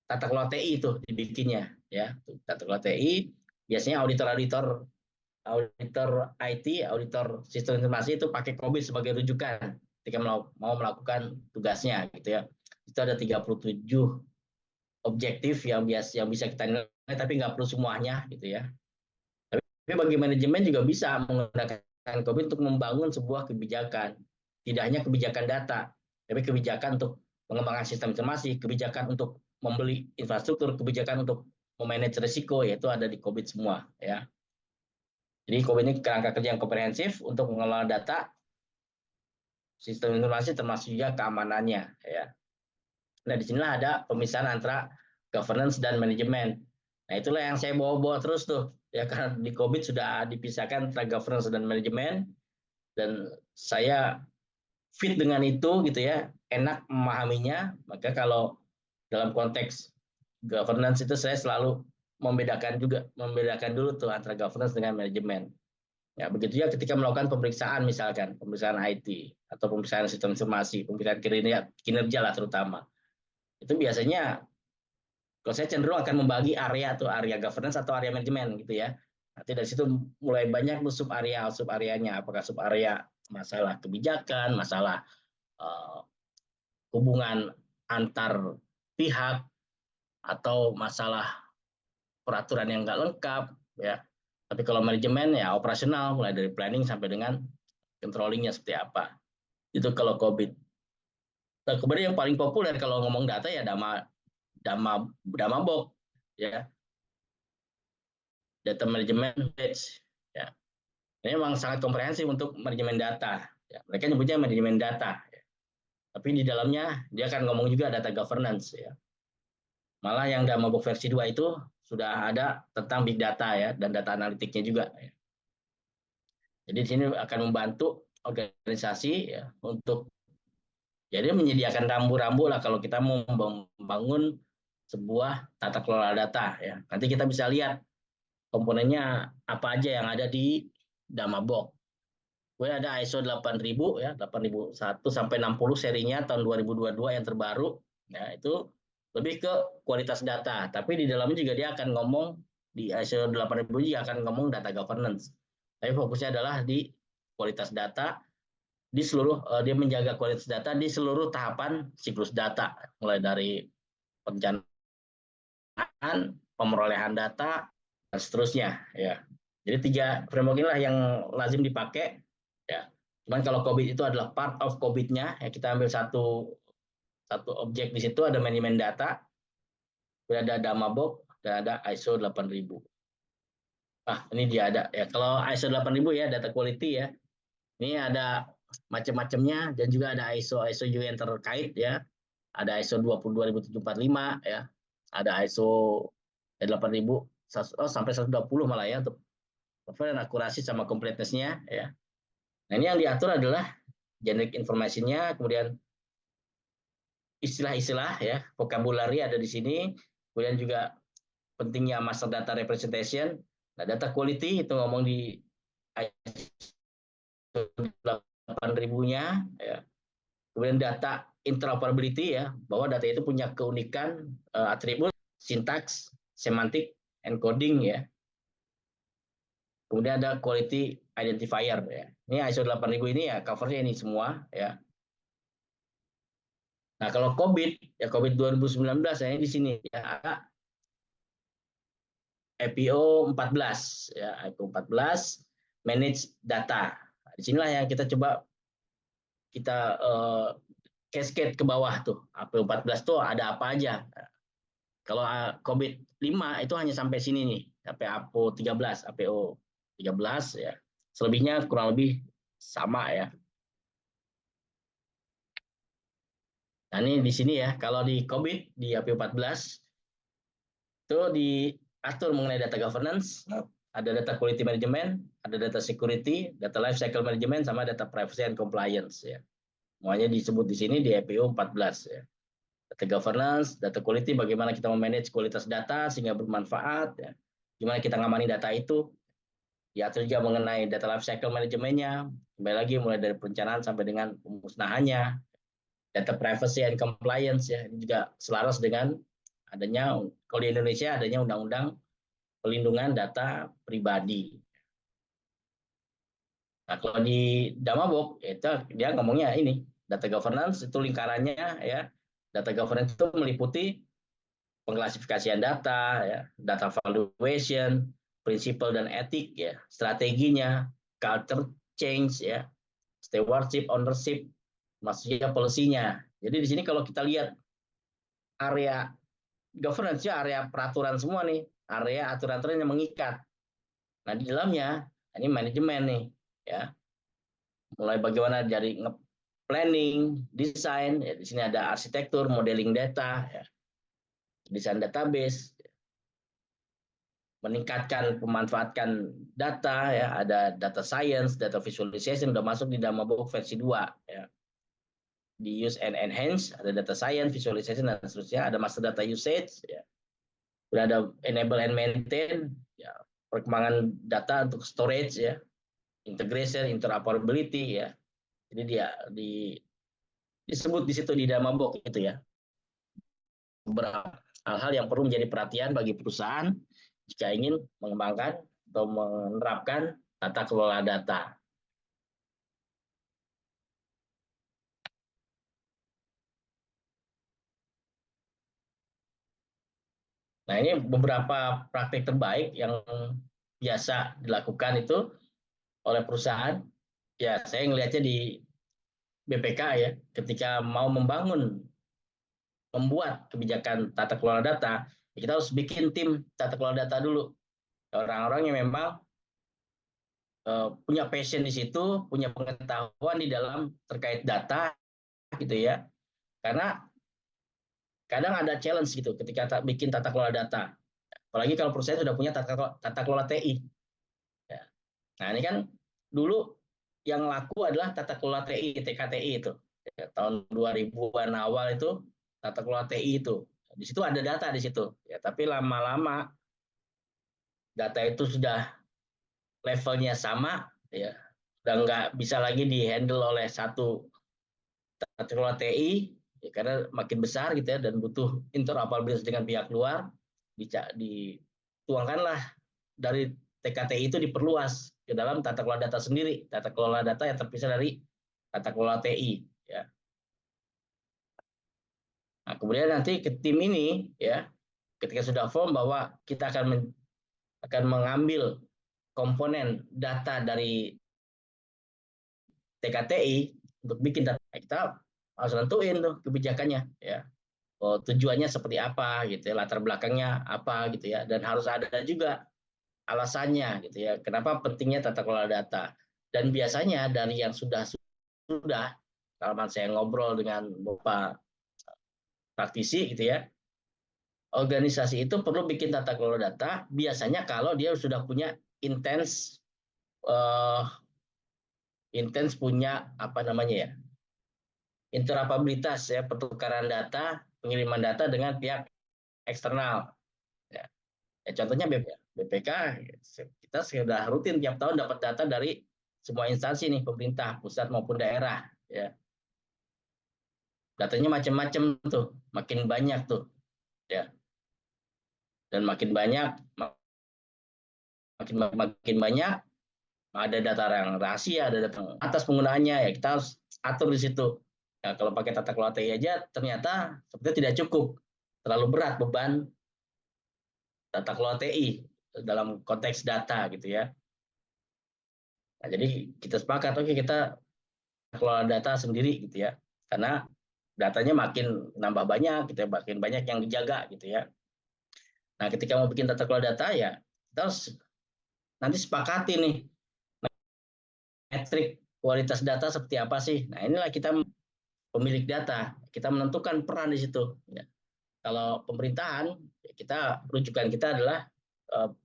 tata kelola TI itu dibikinnya ya. Tata kelola TI biasanya auditor IT, auditor sistem informasi itu pakai COBIT sebagai rujukan ketika mau melakukan tugasnya gitu ya. Itu ada 37 objektif yang bisa kita nilai, tapi nggak perlu semuanya gitu ya. Tapi bagi manajemen juga bisa menggunakan COBIT untuk membangun sebuah kebijakan. Tidak hanya kebijakan data, tapi kebijakan untuk mengembangkan sistem informasi, kebijakan untuk membeli infrastruktur, kebijakan untuk memanage risiko, yaitu ada di COBIT semua ya. Jadi COBIT ini kerangka kerja yang komprehensif untuk mengelola data, sistem informasi termasuk juga keamanannya ya. Nah, disinilah ada pemisahan antara governance dan manajemen. Nah, itulah yang saya bawa-bawa terus tuh. Ya, karena di COVID sudah dipisahkan antara governance dan manajemen, dan saya fit dengan itu gitu ya, enak memahaminya. Maka kalau dalam konteks governance itu saya selalu membedakan dulu tuh antara governance dengan manajemen. Ya, begitu ya ketika melakukan pemeriksaan misalkan, pemeriksaan IT atau pemeriksaan sistem informasi, pemeriksaan kinerja lah terutama. Itu biasanya kalau saya cenderung akan membagi area atau area governance atau area manajemen gitu ya. Nanti dari situ mulai banyak sub areanya. Apakah sub area masalah kebijakan, masalah uh, hubungan antar pihak, atau masalah peraturan yang nggak lengkap ya. Tapi kalau manajemen ya operasional, mulai dari planning sampai dengan controllingnya seperti apa. Itu kalau COVID. Nah, kemudian yang paling populer kalau ngomong data ya Damabok ya, data management ya. Ini memang sangat komprehensif untuk manajemen data ya. Mereka nyebutnya manajemen data ya. Tapi di dalamnya dia akan ngomong juga data governance ya. Malah yang Damabok versi 2 itu sudah ada tentang big data ya, dan data analitiknya juga ya. Jadi di sini akan membantu organisasi ya untuk jadi menyediakan rambu-rambu lah kalau kita mau membangun sebuah tata kelola data ya. Nanti kita bisa lihat komponennya apa aja yang ada di Damabok. Kemudian ada ISO 8000 ya, 8001 sampai 60 serinya tahun 2022 yang terbaru. Ya, itu lebih ke kualitas data, tapi di dalamnya juga dia akan ngomong di ISO 8000 juga akan ngomong data governance. Tapi fokusnya adalah di kualitas data di seluruh dia menjaga kualitas data di seluruh tahapan siklus data, mulai dari perencanaan, pemerolehan data, dan seterusnya ya. Jadi 3 framework inilah yang lazim dipakai ya. Cuman kalau COVID itu adalah part of COVID-nya ya, kita ambil satu objek di situ, ada manajemen data, ada Damabok, dan ada ISO 8000. Ini dia ada ya. Kalau ISO 8000 ya data quality ya. Ini ada macam-macamnya, dan juga ada ISO juga yang terkait ya. Ada ISO 22745 ya. Ada ISO 8000 sampai 120 malah ya, untuk dan akurasi sama completeness-nya ya. Nah, ini yang diatur adalah generic information-nya, kemudian istilah-istilah ya, vocabulary ada di sini, kemudian juga pentingnya master data representation. Nah, data quality itu ngomong di ISO 8000-nya ya. Kemudian data interoperability ya, bahwa data itu punya keunikan, atribut, sintaks, semantik, encoding ya. Kemudian ada quality identifier ya. Ini ISO 8000 ini ya covernya ini semua ya. Nah, kalau COVID ya, COVID 2019 ya, di sini ya ada IPO 14 ya, IPO 14 manage data. Nah, di sinilah yang kita coba kita cascade ke bawah tuh. IPO 14 tuh ada apa aja. Nah, kalau COVID 5 itu hanya sampai sini nih, sampai IPO 13 ya. Selebihnya kurang lebih sama ya. Nah, ini di sini ya, kalau di COVID di IPO 14 itu diatur mengenai data governance, ada data quality management, ada data security, data life cycle management, sama data privacy and compliance ya. Semuanya disebut di sini di IPO 14 ya. Data governance, data quality, bagaimana kita memanage kualitas data sehingga bermanfaat ya. Gimana kita ngamani data itu. Diatur juga mengenai data life cycle manajemennya, kembali lagi mulai dari perencanaan sampai dengan pemusnahannya. Data privacy and compliance ya, ini juga selaras dengan kalau di Indonesia adanya undang-undang pelindungan data pribadi. Nah, kalau di Damabok itu dia ngomongnya ini data governance itu lingkarannya ya. Data governance itu meliputi pengklasifikasian data, ya, data valuation, prinsipal dan etik, ya, strateginya, culture change, ya, stewardship, ownership, maksudnya policy-nya. Jadi di sini kalau kita lihat area governance ya area peraturan semua nih, area aturan-aturan yang mengikat. Nah di dalamnya ini manajemen nih, ya, mulai bagaimana dari planning, desain, ya, di sini ada arsitektur, modeling data, ya, desain database, meningkatkan pemanfaatkan data, ya, ada data science, data visualization udah masuk di Damabok versi 2, ya. Di use and enhance ada data science, visualization dan seterusnya, ada master data usage, ya. Udah ada enable and maintain, ya, perkembangan data untuk storage, ya, integration, interoperability, ya. Jadi dia disebut di situ di Damabok itu, ya. Beberapa hal-hal yang perlu menjadi perhatian bagi perusahaan jika ingin mengembangkan atau menerapkan tata kelola data. Nah, ini beberapa praktik terbaik yang biasa dilakukan itu oleh perusahaan. Ya, saya ngelihatnya di BPK ya, ketika mau membuat kebijakan tata kelola data, kita harus bikin tim tata kelola data dulu. Orang-orang yang memang punya passion di situ, punya pengetahuan di dalam terkait data gitu ya. Karena kadang ada challenge gitu ketika bikin tata kelola data. Apalagi kalau perusahaan sudah punya tata kelola TI. Ya. Nah ini kan dulu yang laku adalah tata kelola TI, TKTI itu. Ya, tahun 2000-an awal itu tata kelola TI itu. Di situ ada data di situ. Ya, tapi lama-lama data itu sudah levelnya sama, ya, udah nggak bisa lagi dihandle oleh satu tata kelola TI, ya, karena makin besar gitu ya dan butuh interoperabilitas dengan pihak luar, dituangkanlah dari TKTI itu diperluas ke dalam tata kelola data sendiri, tata kelola data yang terpisah dari tata kelola TI. Ya. Nah, kemudian nanti ke tim ini, ya, ketika sudah form bahwa kita akan mengambil komponen data dari TKTI untuk bikin data, kita harus nentuin tuh kebijakannya, ya. Oh, tujuannya seperti apa gitu ya, latar belakangnya apa gitu ya, dan harus ada juga alasannya gitu ya, kenapa pentingnya tata kelola data. Dan biasanya dari yang sudah kalau saya ngobrol dengan beberapa praktisi gitu ya, organisasi itu perlu bikin tata kelola data biasanya kalau dia sudah punya intens uh, punya apa namanya ya, interoperabilitas ya, pertukaran data, pengiriman data dengan pihak eksternal. Ya. Ya, contohnya BPK, kita sudah rutin tiap tahun dapat data dari semua instansi nih, pemerintah pusat maupun daerah. Ya. Datanya macam-macam tuh, makin banyak tuh, ya. Dan makin banyak, makin banyak ada data yang rahasia, ada data atas penggunaannya, ya kita harus atur di situ. Nah, kalau pakai tata kelola TI aja ternyata sepertinya tidak cukup, terlalu berat beban tata kelola TI dalam konteks data gitu ya. Nah, jadi kita sepakat, oke kita kelola data sendiri gitu ya, karena datanya makin nambah banyak, gitu ya, makin banyak yang dijaga gitu ya. Nah, ketika mau bikin tata kelola data ya kita harus nanti sepakati nih metrik kualitas data seperti apa sih. Nah, inilah kita pemilik data, kita menentukan peran di situ. Ya. Kalau pemerintahan, kita rujukan kita adalah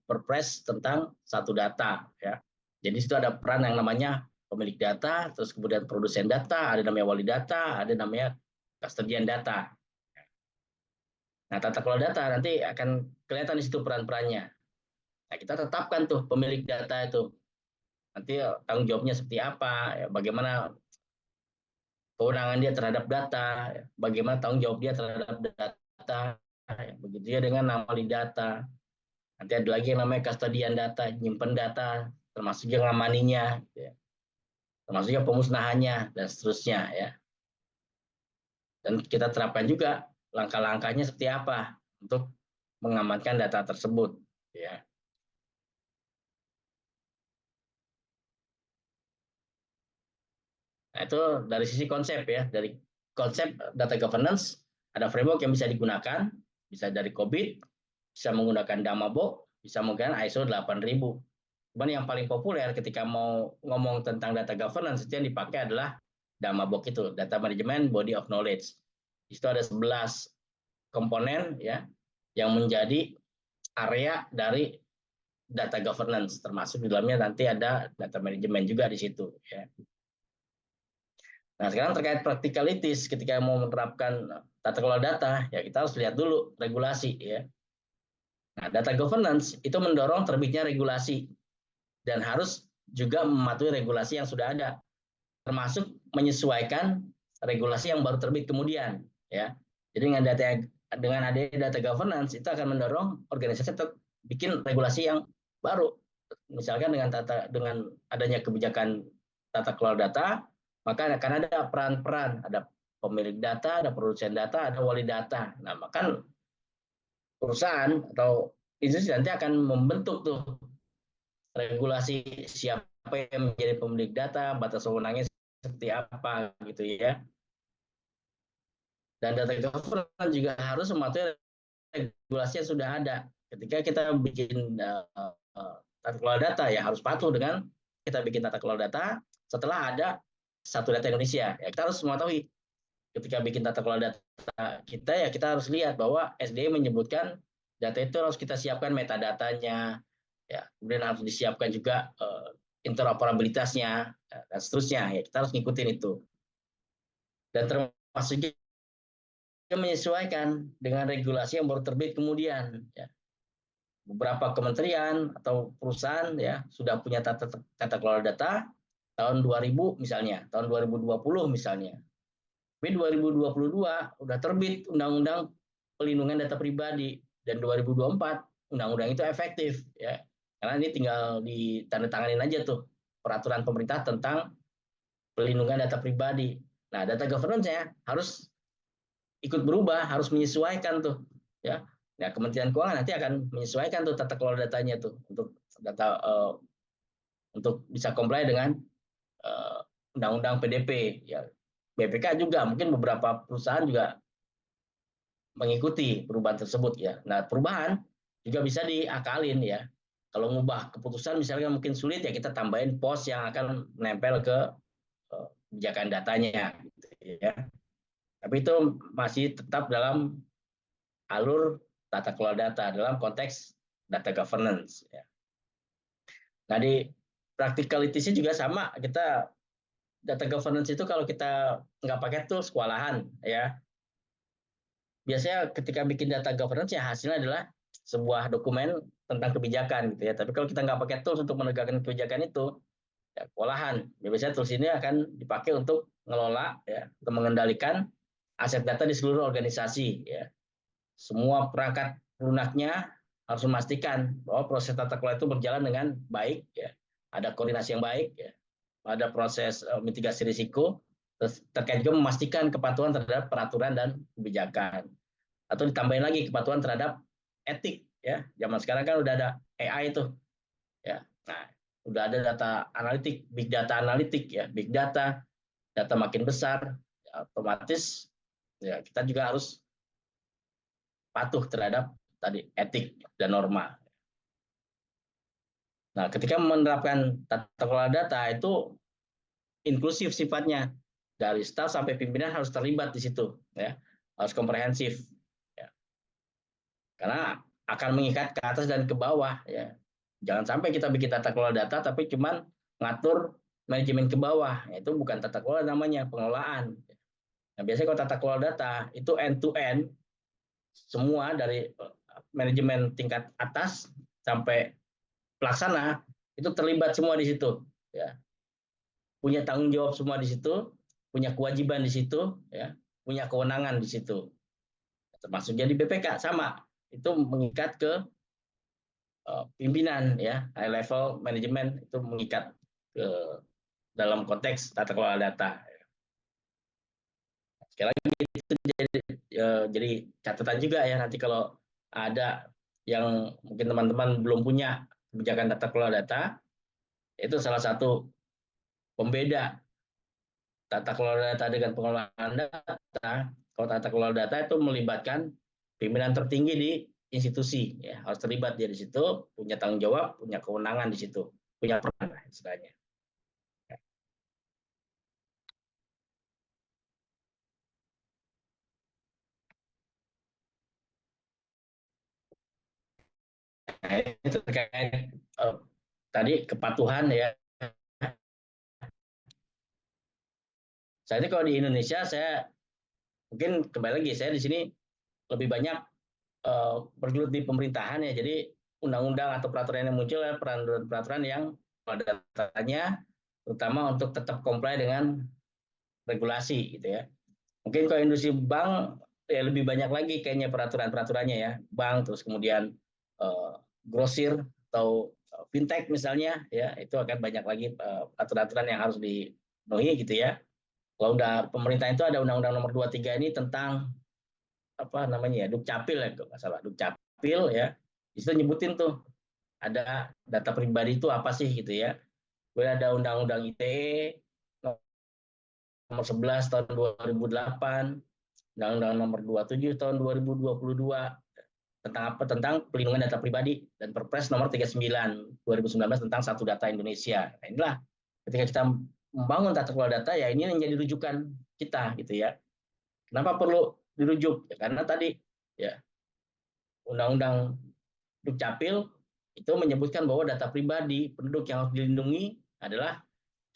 Perpres tentang satu data. Ya. Jadi situ ada peran yang namanya pemilik data, terus kemudian produsen data, ada namanya wali data, ada namanya custodian data. Nah, tata kelola data nanti akan kelihatan di situ peran-perannya. Nah, kita tetapkan tuh pemilik data itu. Nanti tanggung jawabnya seperti apa, ya, bagaimana kewenangan dia terhadap data, ya, bagaimana tanggung jawab dia terhadap data, ya, begitu ya dengan wali data. Nanti ada lagi yang namanya kustodian data, nyimpen data, termasuk yang ngamaninya, gitu ya. Termasuk yang pemusnahannya dan seterusnya ya. Dan kita terapkan juga langkah-langkahnya seperti apa untuk mengamankan data tersebut ya. Nah, itu dari sisi konsep ya, dari konsep data governance ada framework yang bisa digunakan, bisa dari COBIT, bisa menggunakan Damabok, bisa menggunakan ISO 8000. Cuman yang paling populer ketika mau ngomong tentang data governance itu yang dipakai adalah Damabok itu, Data Management Body of Knowledge. Itu ada 11 komponen ya yang menjadi area dari data governance, termasuk di dalamnya nanti ada data management juga di situ ya. Nah, sekarang terkait practicalities ketika mau menerapkan tata kelola data, ya kita harus lihat dulu regulasi ya. Nah, data governance itu mendorong terbitnya regulasi dan harus juga mematuhi regulasi yang sudah ada, termasuk menyesuaikan regulasi yang baru terbit kemudian ya. Jadi dengan adanya data governance itu akan mendorong organisasi tetap bikin regulasi yang baru. Misalkan dengan adanya kebijakan tata kelola data, maka akan ada peran-peran, ada pemilik data, ada produsen data, ada wali data. Nah, maka perusahaan atau institusi nanti akan membentuk tuh regulasi siapa yang menjadi pemilik data, batas wewenangnya seperti apa gitu ya. Dan data governance juga harus mematuhi regulasi yang sudah ada. Ketika kita bikin tata kelola data ya harus patuh dengan kita bikin tata kelola data setelah ada satu data Indonesia. Ya kita harus mengetahui ketika bikin tata kelola data kita ya kita harus lihat bahwa SDM menyebutkan data itu harus kita siapkan metadatanya, ya kemudian harus disiapkan juga interoperabilitasnya dan seterusnya. Ya kita harus ngikutin itu. Dan termasuk menyesuaikan dengan regulasi yang baru terbit kemudian. Ya. Beberapa kementerian atau perusahaan ya sudah punya tata kelola data tahun 2000 misalnya, tahun 2020 misalnya. Tapi 2022 udah terbit Undang-Undang Pelindungan Data Pribadi dan 2024 undang-undang itu efektif ya. Karena ini tinggal ditandatanganin aja tuh peraturan pemerintah tentang pelindungan data pribadi. Nah, data governance-nya harus ikut berubah, harus menyesuaikan tuh ya. Nah, Kementerian Keuangan nanti akan menyesuaikan tuh tata kelola datanya tuh untuk data untuk bisa comply dengan undang-undang PDP ya. BPK juga mungkin beberapa perusahaan juga mengikuti perubahan tersebut ya. Nah, perubahan juga bisa diakalin ya. Kalau ngubah keputusan misalnya mungkin sulit ya kita tambahin pos yang akan menempel ke kebijakan datanya gitu ya. Tapi itu masih tetap dalam alur tata kelola data dalam konteks data governance. Ya. Nah di practicalities juga sama, kita data governance itu kalau kita nggak pakai tools kewalahan ya. Biasanya ketika bikin data governance ya hasilnya adalah sebuah dokumen tentang kebijakan gitu ya. Tapi kalau kita nggak pakai tools untuk menegakkan kebijakan itu, ya kewalahan. Ya, biasanya tools ini akan dipakai untuk ngelola ya, untuk mengendalikan aset data di seluruh organisasi ya. Semua perangkat lunaknya harus memastikan bahwa proses tata kelola itu berjalan dengan baik, ya. Ada koordinasi yang baik, ya. Ada proses mitigasi risiko, terkait juga memastikan kepatuhan terhadap peraturan dan kebijakan. Atau ditambahin lagi kepatuhan terhadap etik, ya. Zaman sekarang kan udah ada AI itu, ya. Nah, udah ada data analitik, big data analitik, ya, big data makin besar, ya, otomatis, ya kita juga harus patuh terhadap tadi etik dan norma. Nah, ketika menerapkan tata kelola data itu inklusif sifatnya, dari staf sampai pimpinan harus terlibat di situ, ya, harus komprehensif, ya. Karena akan mengikat ke atas dan ke bawah, ya. Jangan sampai kita bikin tata kelola data tapi cuman ngatur manajemen ke bawah, itu bukan tata kelola namanya, pengelolaan. Nah, biasanya kalau tata kelola data itu end to end, semua dari manajemen tingkat atas sampai pelaksana itu terlibat semua di situ ya, punya tanggung jawab semua di situ, punya kewajiban di situ ya, punya kewenangan di situ, termasuk jadi BPK sama itu mengikat ke pimpinan ya, high level manajemen itu mengikat ke dalam konteks tata kelola data. Sekali lagi itu jadi catatan juga ya, nanti kalau ada yang mungkin teman-teman belum punya kebijakan tata kelola data, itu salah satu pembeda tata kelola data dengan pengelolaan data. Kalau tata kelola data itu melibatkan pimpinan tertinggi di institusi, ya harus terlibat dia di situ, punya tanggung jawab, punya kewenangan di situ, punya peran istilahnya. Nah, itu terkait tadi kepatuhan ya. Saya ini kalau di Indonesia, saya mungkin kembali lagi, saya di sini lebih banyak bergelut di pemerintahan ya. Jadi undang-undang atau peraturan yang muncul ya, peraturan yang pada datanya terutama untuk tetap comply dengan regulasi gitu ya. Mungkin kalau industri bank ya lebih banyak lagi kayaknya peraturan-peraturannya ya. Bank terus kemudian grosir atau fintech misalnya ya, itu akan banyak lagi aturan-aturan yang harus dipenuhi gitu ya. Kalau udah pemerintah itu ada Undang-Undang Nomor 23 ini tentang apa namanya ya, Dukcapil ya kalau nggak salah, Dukcapil ya. Itu nyebutin tuh ada data pribadi itu apa sih gitu ya. Kemudian ada Undang-Undang ITE Nomor 11 tahun 2008, Undang-Undang Nomor 27 tahun 2022 tentang apa? Tentang pelindungan data pribadi, dan Perpres Nomor 39 2019 tentang Satu Data Indonesia. Nah, inilah ketika kita membangun tata kelola data ya, ini yang jadi rujukan kita gitu ya. Kenapa perlu dirujuk? Ya, karena tadi ya Undang-Undang Dukcapil itu menyebutkan bahwa data pribadi penduduk yang harus dilindungi adalah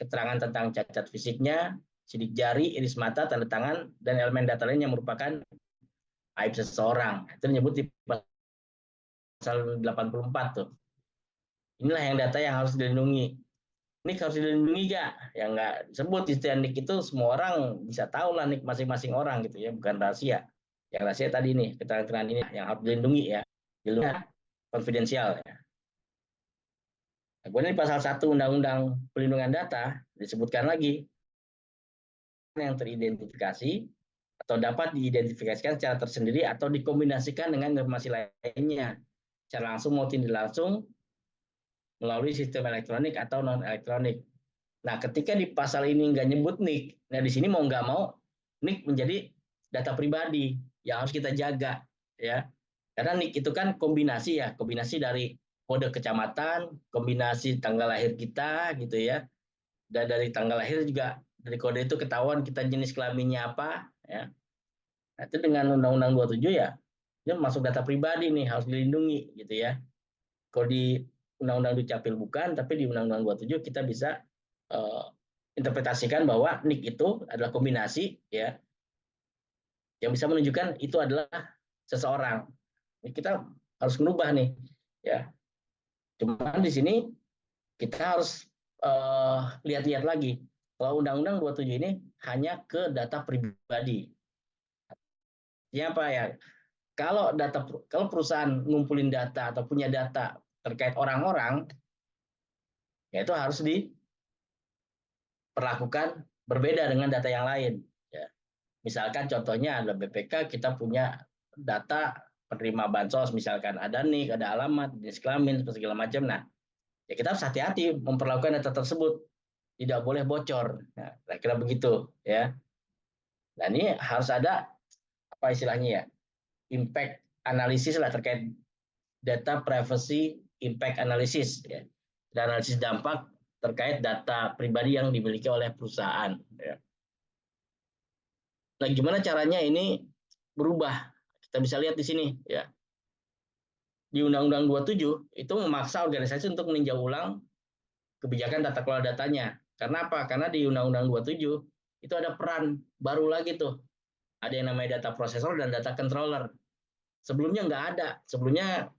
keterangan tentang cacat fisiknya, sidik jari, iris mata, tanda tangan, dan elemen data lain yang merupakan aib seseorang. Itu disebut di pasal 84 tuh. Inilah yang data yang harus dilindungi. NIK harus dilindungi nggak? Ya nggak sebut istilah NIK itu, semua orang bisa tahu lah NIK masing-masing orang gitu ya, bukan rahasia. Yang rahasia tadi nih, keterangan ini yang harus dilindungi ya. Dilindungi konfidensial ya. Nah, kemudian di pasal 1 Undang-Undang Perlindungan Data disebutkan lagi yang teridentifikasi atau dapat diidentifikasikan secara tersendiri atau dikombinasikan dengan informasi lainnya secara langsung maupun tidak langsung melalui sistem elektronik atau non elektronik. Nah, ketika di pasal ini nggak nyebut NIK, nah di sini mau nggak mau NIK menjadi data pribadi yang harus kita jaga ya. Karena NIK itu kan kombinasi ya, kombinasi dari kode kecamatan, kombinasi tanggal lahir kita gitu ya. Dan dari tanggal lahir juga dari kode itu ketahuan kita jenis kelaminnya apa ya. Nah, itu dengan Undang-Undang 27 ya, itu masuk data pribadi nih, harus dilindungi gitu ya. Kalau di Undang-Undang Dukcapil bukan, tapi di Undang-Undang 27 kita bisa interpretasikan bahwa NIK itu adalah kombinasi ya, yang bisa menunjukkan itu adalah seseorang. Ini kita harus merubah nih ya. Cuman di sini kita harus lihat-lihat lagi. Kalau Undang-Undang 27 ini hanya ke data pribadi. Ya apa ya? Kalau perusahaan ngumpulin data atau punya data terkait orang-orang, ya itu harus diperlakukan berbeda dengan data yang lain. Ya. Misalkan contohnya ada BPK, kita punya data penerima bansos, misalkan ada NIK, ada alamat, jenis kelamin, segala macam. Nah, ya kita harus hati-hati memperlakukan data tersebut, tidak boleh bocor. Nah, kira-kira begitu ya. Dan ini harus ada apa istilahnya ya, impact analisis lah terkait data privacy impact analysis ya. Dan analisis dampak terkait data pribadi yang dimiliki oleh perusahaan ya. Nah, gimana caranya ini berubah? Kita bisa lihat di sini ya. Di Undang-Undang 27 itu memaksa organisasi untuk meninjau ulang kebijakan tata kelola datanya. Karena apa? Karena di Undang-Undang 27 itu ada peran baru lagi tuh. Ada yang namanya data processor dan data controller. Sebelumnya nggak ada. Sebelumnya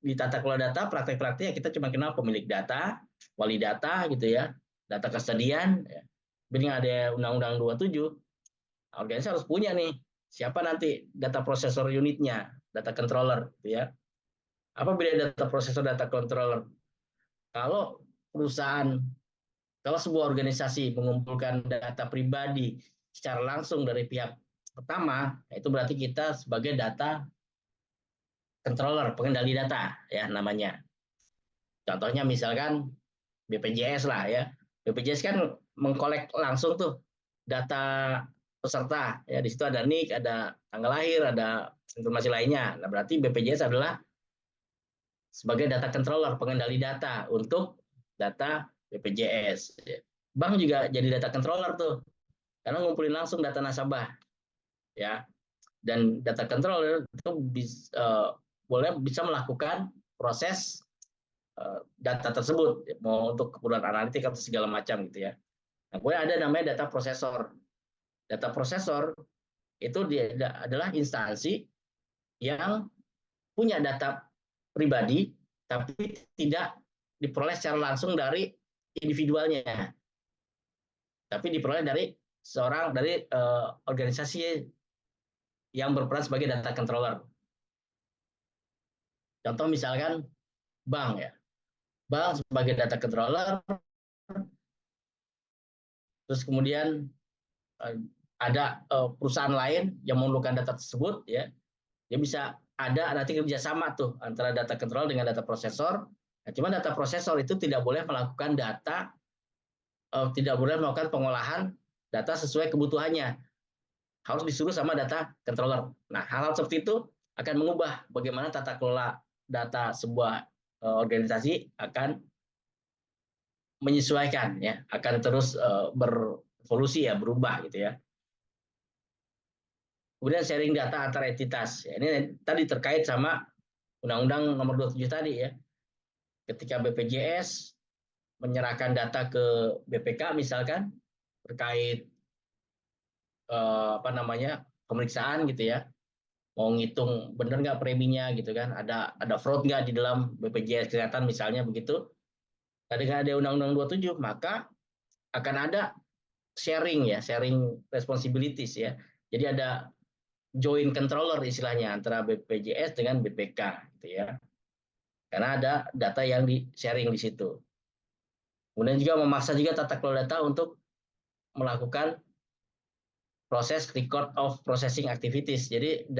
di tata kelola data, praktek-prakteknya kita cuma kenal pemilik data, wali data gitu ya, data kesediaan. Ya. Ini ada Undang-Undang 27, organisasi harus punya nih siapa nanti data processor unitnya. data controller, gitu ya. Apa beda data processor, data controller? Kalau perusahaan, kalau sebuah organisasi mengumpulkan data pribadi secara langsung dari pihak pertama, itu berarti kita sebagai data controller, pengendali data ya namanya. Contohnya misalkan BPJS lah ya. BPJS kan mengkolek langsung tuh data peserta ya, di situ ada NIK, ada tanggal lahir, ada informasi lainnya. Nah, berarti BPJS adalah sebagai data controller, pengendali data untuk data BPJS. Bank juga jadi data controller tuh, karena ngumpulin langsung data nasabah ya. Dan data controller itu boleh bisa melakukan proses data tersebut, mau untuk keperluan analitik atau segala macam gitu ya. Nah, kemudian ada namanya data prosesor. Data prosesor itu dia adalah instansi yang punya data pribadi, tapi tidak diperoleh secara langsung dari individualnya, tapi diperoleh dari organisasi yang berperan sebagai data controller. Contoh misalkan bank ya, bank sebagai data controller, terus kemudian ada perusahaan lain yang memerlukan data tersebut ya, dia bisa ada nanti kerjasama tuh antara data control dengan data prosesor. Nah, cuma data prosesor itu tidak boleh melakukan tidak boleh melakukan pengolahan data sesuai kebutuhannya, harus disuruh sama data controller. Nah, hal-hal seperti itu akan mengubah bagaimana tata kelola data sebuah organisasi, akan menyesuaikan ya, akan terus berevolusi ya, berubah gitu ya. Kemudian sharing data antar entitas. Ya, ini tadi terkait sama Undang-Undang Nomor 27 tadi ya. Ketika BPJS menyerahkan data ke BPK misalkan terkait pemeriksaan gitu ya, mau ngitung bener nggak preminya gitu kan, ada fraud nggak di dalam BPJS Kesehatan misalnya begitu. Tadi kan ada Undang-Undang 27, maka akan ada sharing ya, sharing responsibilities ya. Jadi ada joint controller istilahnya antara BPJS dengan BPK gitu ya. Karena ada data yang di sharing di situ. Kemudian juga memaksa juga tata kelola data untuk melakukan proses record of processing activities. Jadi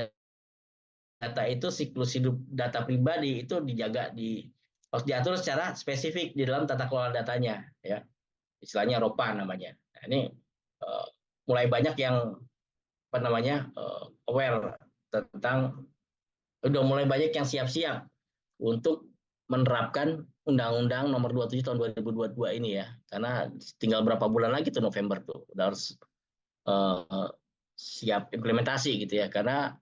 data itu, siklus hidup data pribadi itu harus diatur secara spesifik di dalam tata kelola datanya ya. Istilahnya ROPA namanya. Nah, ini mulai banyak yang aware tentang, udah mulai banyak yang siap-siap untuk menerapkan Undang-Undang Nomor 27 tahun 2022 ini ya. Karena tinggal berapa bulan lagi tuh, November tuh udah harus siap implementasi gitu ya. Karena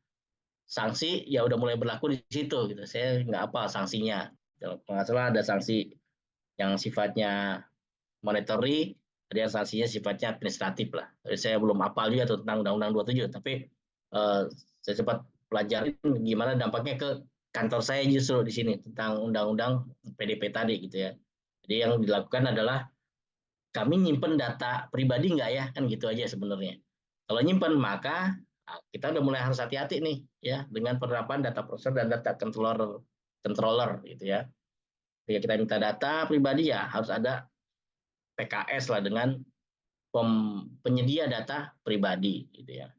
sanksi ya udah mulai berlaku di situ gitu. Saya nggak apa sanksinya. Kalau nggak salah ada sanksi yang sifatnya monetary, ada yang sanksinya sifatnya administratif lah. Jadi saya belum hafal juga tentang Undang-Undang 27, tapi saya sempat pelajarin gimana dampaknya ke kantor saya justru di sini tentang Undang-Undang PDP tadi gitu ya. Jadi yang dilakukan adalah kami nyimpen data pribadi nggak ya, kan gitu aja sebenarnya. Kalau nyimpen maka kita udah mulai harus hati-hati nih ya dengan penerapan data processor dan data controller gitu ya. Ketika kita minta data pribadi ya harus ada PKS lah dengan penyedia data pribadi gitu ya.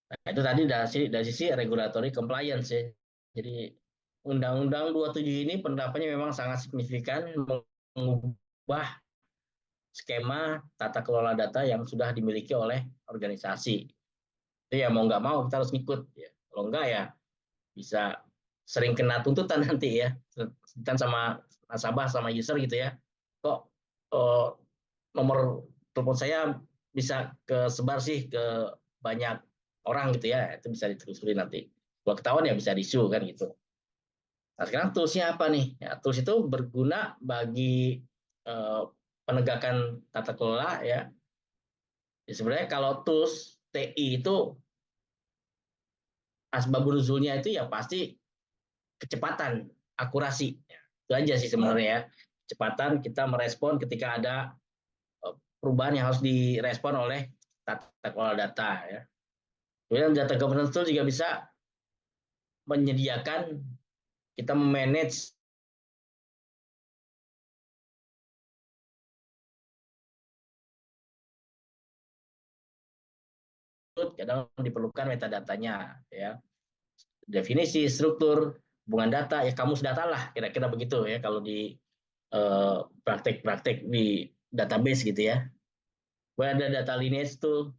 Nah, itu tadi dari sisi regulatory compliance ya. Jadi Undang-Undang 27 ini penerapannya memang sangat signifikan, mengubah skema tata kelola data yang sudah dimiliki oleh organisasi. Jadi ya mau nggak mau kita harus ngikut ya. Kalau nggak ya bisa sering kena tuntutan nanti ya. Tuntutan sama nasabah sama user gitu ya. Kok oh, nomor telepon saya bisa kesebar sih ke banyak orang gitu ya, itu bisa ditelusuri nanti. Kalau ketahuan ya bisa disu kan gitu. Nah sekarang toolsnya apa nih? Ya, tools itu berguna bagi eh, penegakan tata kelola ya. Ya, sebenarnya kalau tools TI itu asbabun nuzulnya itu ya pasti kecepatan, akurasi. Ya, itu aja sih sebenarnya ya. Kecepatan kita merespon ketika ada perubahan yang harus direspon oleh tata kelola data ya. Kemudian data governance tool juga bisa menyediakan kita memanage kadang diperlukan metadatanya, ya, definisi, struktur, hubungan data, ya kamus data lah, kira-kira begitu ya kalau di praktek-praktek di database gitu ya. Kemudian ada data lineage tuh,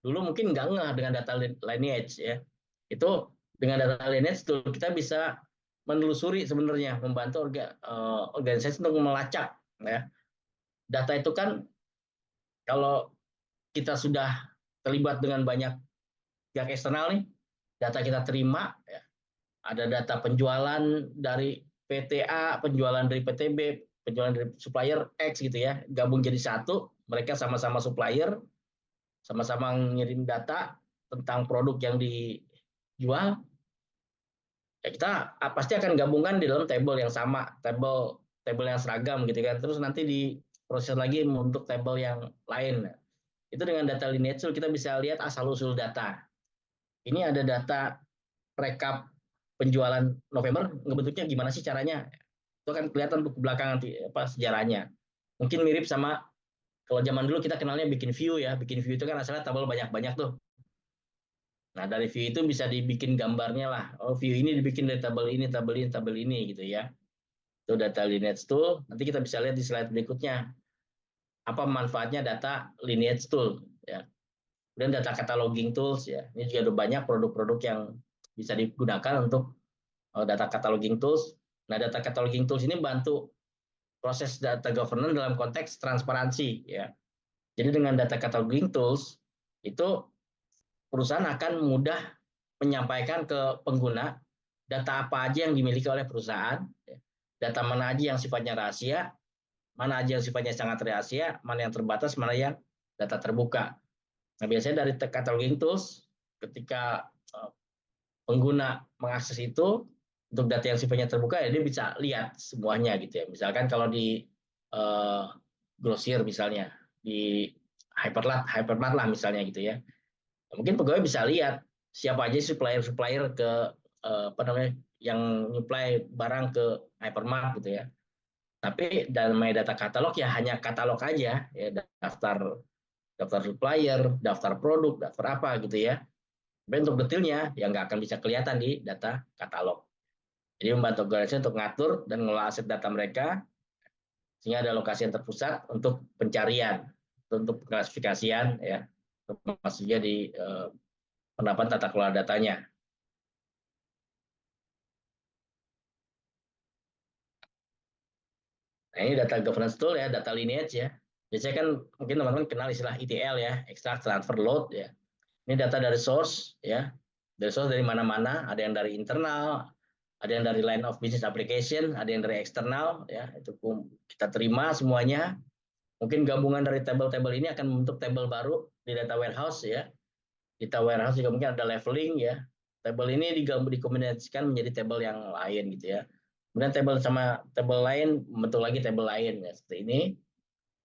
dulu mungkin nggak ngeh dengan data lineage ya. Itu dengan data lineage tuh kita bisa menelusuri sebenarnya, membantu organisasi untuk melacak ya. Data itu kan kalau kita sudah terlibat dengan banyak pihak eksternal nih, data kita terima ya, ada data penjualan dari PTA, penjualan dari PTB, penjualan dari supplier X gitu ya, gabung jadi satu, mereka sama-sama supplier, sama-sama ngirim data tentang produk yang dijual, ya kita pasti akan gabungkan di dalam table yang sama, table yang seragam gitu kan, terus nanti diproses lagi untuk table yang lain. Itu dengan data lineage kita bisa lihat asal usul data. Ini ada data rekap penjualan November, ngebentuknya gimana sih caranya? Itu kan kelihatan ke belakang nanti apa sejarahnya. Mungkin mirip sama kalau zaman dulu kita kenalnya bikin view ya, bikin view itu kan asalnya tabel banyak-banyak tuh. Nah dari view itu bisa dibikin gambarnya lah. Oh view ini dibikin dari tabel ini, tabel ini, tabel ini gitu ya. Itu data lineage tool. Nanti kita bisa lihat di slide berikutnya apa manfaatnya data lineage tool ya. Dan data cataloging tools ya. Ini juga ada banyak produk-produk yang bisa digunakan untuk data cataloging tools. Nah, data cataloging tools ini bantu proses data governance dalam konteks transparansi ya. Jadi dengan data cataloging tools itu perusahaan akan mudah menyampaikan ke pengguna data apa aja yang dimiliki oleh perusahaan, ya. Data mana aja yang sifatnya rahasia, mana aja yang sifatnya sangat rahasia, mana yang terbatas, mana yang data terbuka. Nah, biasanya dari cataloging tools ketika pengguna mengakses itu untuk data yang sifatnya terbuka ya dia bisa lihat semuanya gitu ya. Misalkan kalau di uh, grosir misalnya di hypermart lah misalnya gitu ya. Mungkin pegawai bisa lihat siapa aja supplier-supplier ke apa namanya yang nyuplai barang ke hypermart gitu ya. Tapi dalam data katalog ya hanya katalog aja ya, daftar daftar supplier, daftar produk, daftar apa gitu ya. Tapi untuk detailnya ya nggak akan bisa kelihatan di data katalog. Jadi membantu organisasi untuk mengatur dan mengelola aset data mereka sehingga ada lokasi yang terpusat untuk pencarian, untuk klasifikasian ya, termasuk juga di penerapan tata kelola datanya. Nah, ini data governance tool ya, data lineage ya. Biasanya kan mungkin teman-teman kenal istilah ETL ya, extract, transfer, load ya. Ini data dari source ya, dari source dari mana-mana, ada yang dari internal, ada yang dari line of business application, ada yang dari eksternal ya, itu kita terima semuanya. Mungkin gabungan dari table-table ini akan membentuk table baru di data warehouse ya. Di data warehouse juga mungkin ada leveling ya. Table ini dikombinasikan menjadi table yang lain gitu ya. Kemudian table sama table lain membentuk lagi table lain ya seperti ini.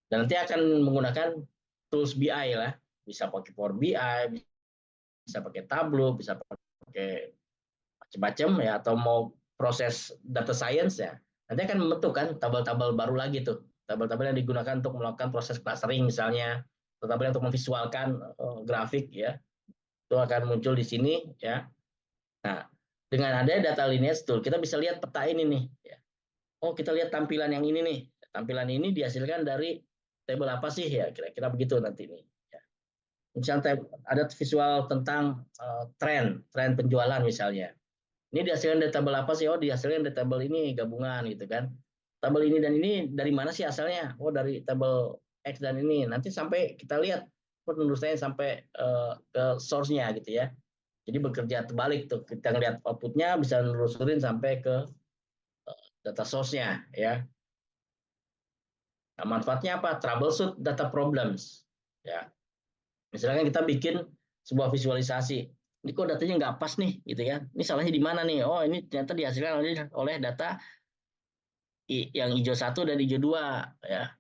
Dan nanti akan menggunakan tools BI lah. Bisa pakai Power BI, bisa pakai Tableau, bisa pakai macam-macam ya, atau mau proses data science ya. Nanti akan membentuk kan tabel-tabel baru lagi tuh. Tabel-tabel yang digunakan untuk melakukan proses clustering misalnya, atau tabel untuk memvisualkan grafik ya. Itu akan muncul di sini ya. Nah, dengan adanya data lineage tool, kita bisa lihat peta ini nih ya. Oh, kita lihat tampilan yang ini nih. Tampilan ini dihasilkan dari table apa sih ya, kira-kira begitu nanti nih. Ya. Misalnya ada visual tentang tren penjualan misalnya. Ini dihasilkan dari tabel apa sih? Oh, dihasilkan dari tabel ini gabungan gitu kan. Tabel ini dan ini dari mana sih asalnya? Oh, dari tabel X dan ini. Nanti sampai kita lihat penelusurannya sampai ke source-nya gitu ya. Jadi bekerja terbalik tuh. Kita ngelihat output-nya bisa nelusurin sampai ke data source-nya ya. Nah, manfaatnya apa? Troubleshoot data problems. Ya. Misalkan kita bikin sebuah visualisasi. Ini kok datanya nggak pas nih, gitu ya. Ini salahnya di mana nih? Oh, ini ternyata dihasilkan oleh data yang hijau satu dan hijau dua, ya.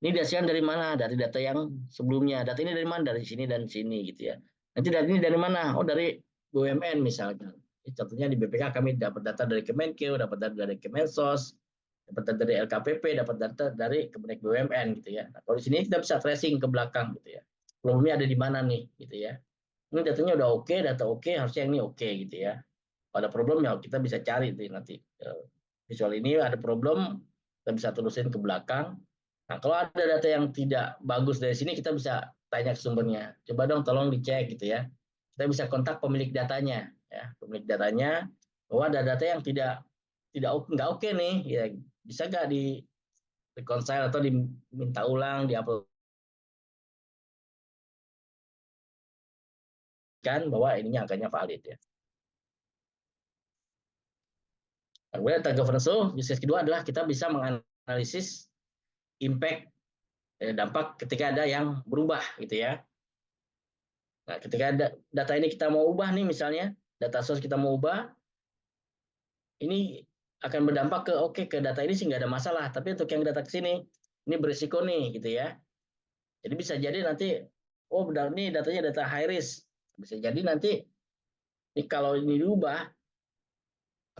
Ini dihasilkan dari mana? Dari data yang sebelumnya. Data ini dari mana? Dari sini dan sini, gitu ya. Nah, Nanti data ini dari mana? Oh, dari BUMN misalkan. Contohnya di BPK kami dapat data dari Kemenkeu, dapat data dari Kemensos, dapat data dari LKPP, dapat data dari Kemenek BUMN gitu ya. Nah, kalau di sini kita bisa tracing ke belakang gitu ya. Problemnya ada di mana nih gitu ya. Ini datanya udah oke, data oke, harusnya ini oke gitu ya. Pada problem ya kita bisa cari nanti visual ini ada problem, kita bisa terusin ke belakang. Nah, kalau ada data yang tidak bagus dari sini, kita bisa tanya ke sumbernya. Coba dong tolong dicek gitu ya. Kita bisa kontak pemilik datanya, ya, pemilik datanya bahwa ada data yang tidak nggak oke nih, ya bisa nggak di reconcile atau diminta ulang, diupload kan bahwa ininya angkanya valid ya. Kemudian data governance tool, bisnis kedua adalah kita bisa menganalisis impact dampak ketika ada yang berubah gitu ya. Nah, ketika data ini kita mau ubah nih misalnya, data source kita mau ubah, ini akan berdampak ke oke ke data ini sih nggak ada masalah, tapi untuk yang data ke sini ini berisiko nih gitu ya. Jadi bisa jadi nanti oh benar nih datanya data high risk. Bisa jadi nanti ini kalau ini diubah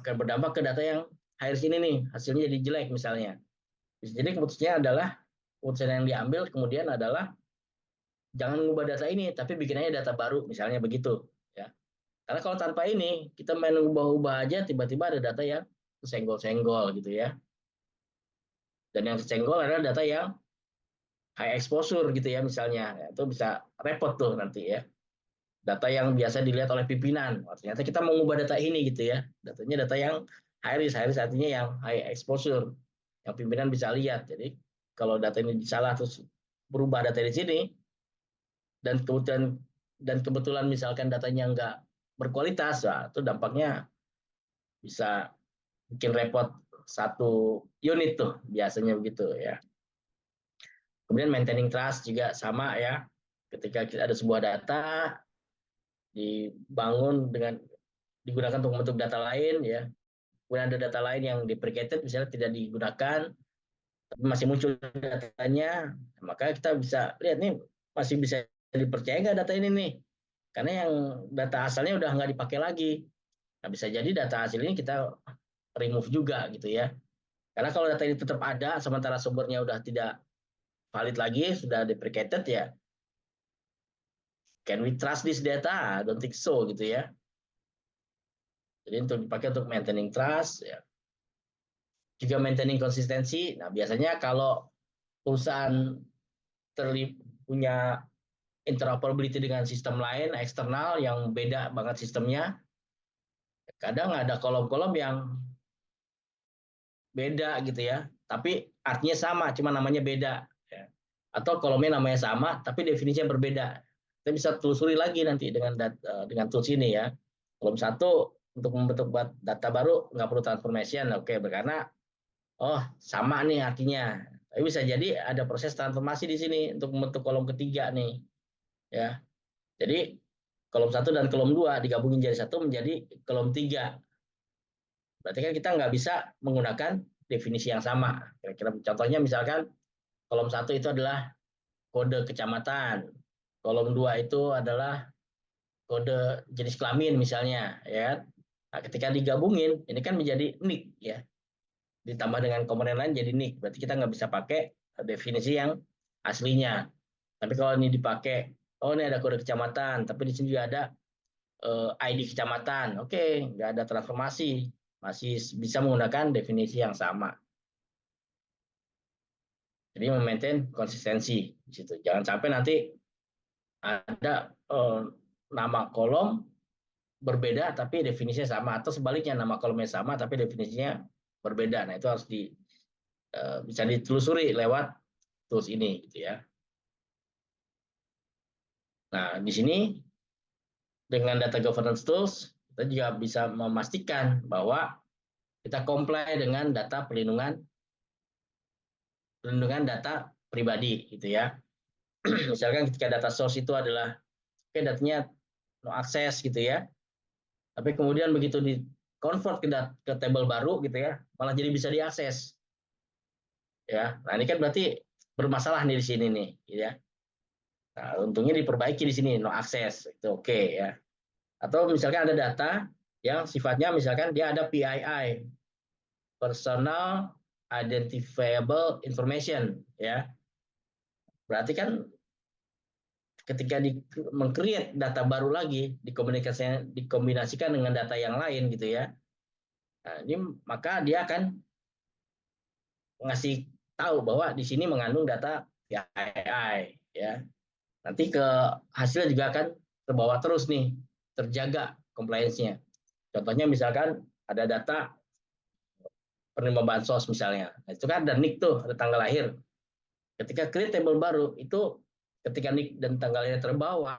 akan berdampak ke data yang high risk ini nih, hasilnya jadi jelek misalnya. Bisa jadi keputusannya adalah keputusan yang diambil kemudian adalah jangan mengubah data ini tapi bikin aja data baru misalnya begitu ya. Karena kalau tanpa ini kita main ubah-ubah aja tiba-tiba ada data yang senggol-senggol gitu ya. Dan yang senggol adalah data yang high exposure gitu ya misalnya. Itu bisa repot tuh nanti ya. Data yang biasa dilihat oleh pimpinan. Ternyata kita mau mengubah data ini gitu ya. Datanya data yang high risk artinya yang high exposure. Yang pimpinan bisa lihat. Jadi kalau data ini salah terus berubah data di sini dan kebetulan misalkan datanya nggak berkualitas, nah, itu dampaknya bisa bikin repot satu unit tuh biasanya begitu ya. Kemudian maintaining trust juga sama ya. Ketika ada sebuah data dibangun dengan digunakan untuk membentuk data lain ya. Kemudian ada data lain yang deprecated misalnya tidak digunakan tapi masih muncul datanya, maka kita bisa lihat nih masih bisa dipercaya nggak data ini nih. Karena yang data asalnya udah nggak dipakai lagi. Nah, bisa jadi data hasil ini kita remove juga gitu ya. Karena kalau data ini tetap ada, sementara sumbernya udah tidak valid lagi, sudah deprecated ya, can we trust this data? I don't think so gitu ya. Jadi untuk dipakai untuk maintaining trust, ya. Juga maintaining konsistensi. Nah biasanya kalau perusahaan punya interoperability dengan sistem lain eksternal yang beda banget sistemnya, kadang ada kolom-kolom yang beda gitu ya, tapi artinya sama, cuma namanya beda. Ya. Atau kolomnya namanya sama, tapi definisinya berbeda. Kita bisa telusuri lagi nanti dengan tools ini ya. Kolom satu untuk membentuk data baru nggak perlu transformation, oke, karena oh sama nih artinya. Tapi bisa jadi ada proses transformasi di sini untuk membentuk kolom ketiga nih, ya. Jadi kolom satu dan kolom dua digabungin jadi satu menjadi kolom tiga. Berarti kan kita nggak bisa menggunakan definisi yang sama. Kira-kira contohnya misalkan kolom satu itu adalah kode kecamatan, kolom dua itu adalah kode jenis kelamin misalnya, ya. Nah, ketika digabungin, ini kan menjadi NIK ya. Ditambah dengan komponen lain jadi NIK. Berarti kita nggak bisa pakai definisi yang aslinya. Tapi kalau ini dipakai, oh ini ada kode kecamatan, tapi di sini juga ada ID kecamatan. Oke, nggak ada transformasi. Masih bisa menggunakan definisi yang sama. Jadi memaintain konsistensi di situ. Jangan sampai nanti ada nama kolom berbeda tapi definisinya sama atau sebaliknya nama kolomnya sama tapi definisinya berbeda. Nah, itu harus bisa ditelusuri lewat tools ini gitu ya. Nah, di sini dengan data governance tools kita juga bisa memastikan bahwa kita comply dengan data perlindungan data pribadi gitu ya. Misalkan ketika data source itu adalah datanya no access gitu ya. Tapi kemudian begitu di convert ke table baru gitu ya, malah jadi bisa diakses. Ya. Nah, ini kan berarti bermasalah nih di sini nih, gitu ya. Nah, untungnya diperbaiki di sini no access itu oke ya. Atau misalkan ada data yang sifatnya misalkan dia ada PII, personal identifiable information ya. Berarti kan ketika meng-create data baru lagi dikombinasikan dengan data yang lain gitu ya. Nah, ini maka dia akan ngasih tahu bahwa di sini mengandung data PII ya. Nanti ke hasilnya juga akan terbawa terus nih, terjaga compliance-nya. Contohnya misalkan ada data penerima bansos misalnya. Nah, itu kan ada NIK tuh, ada tanggal lahir. Ketika create table baru, itu ketika NIK dan tanggal lahir terbawa,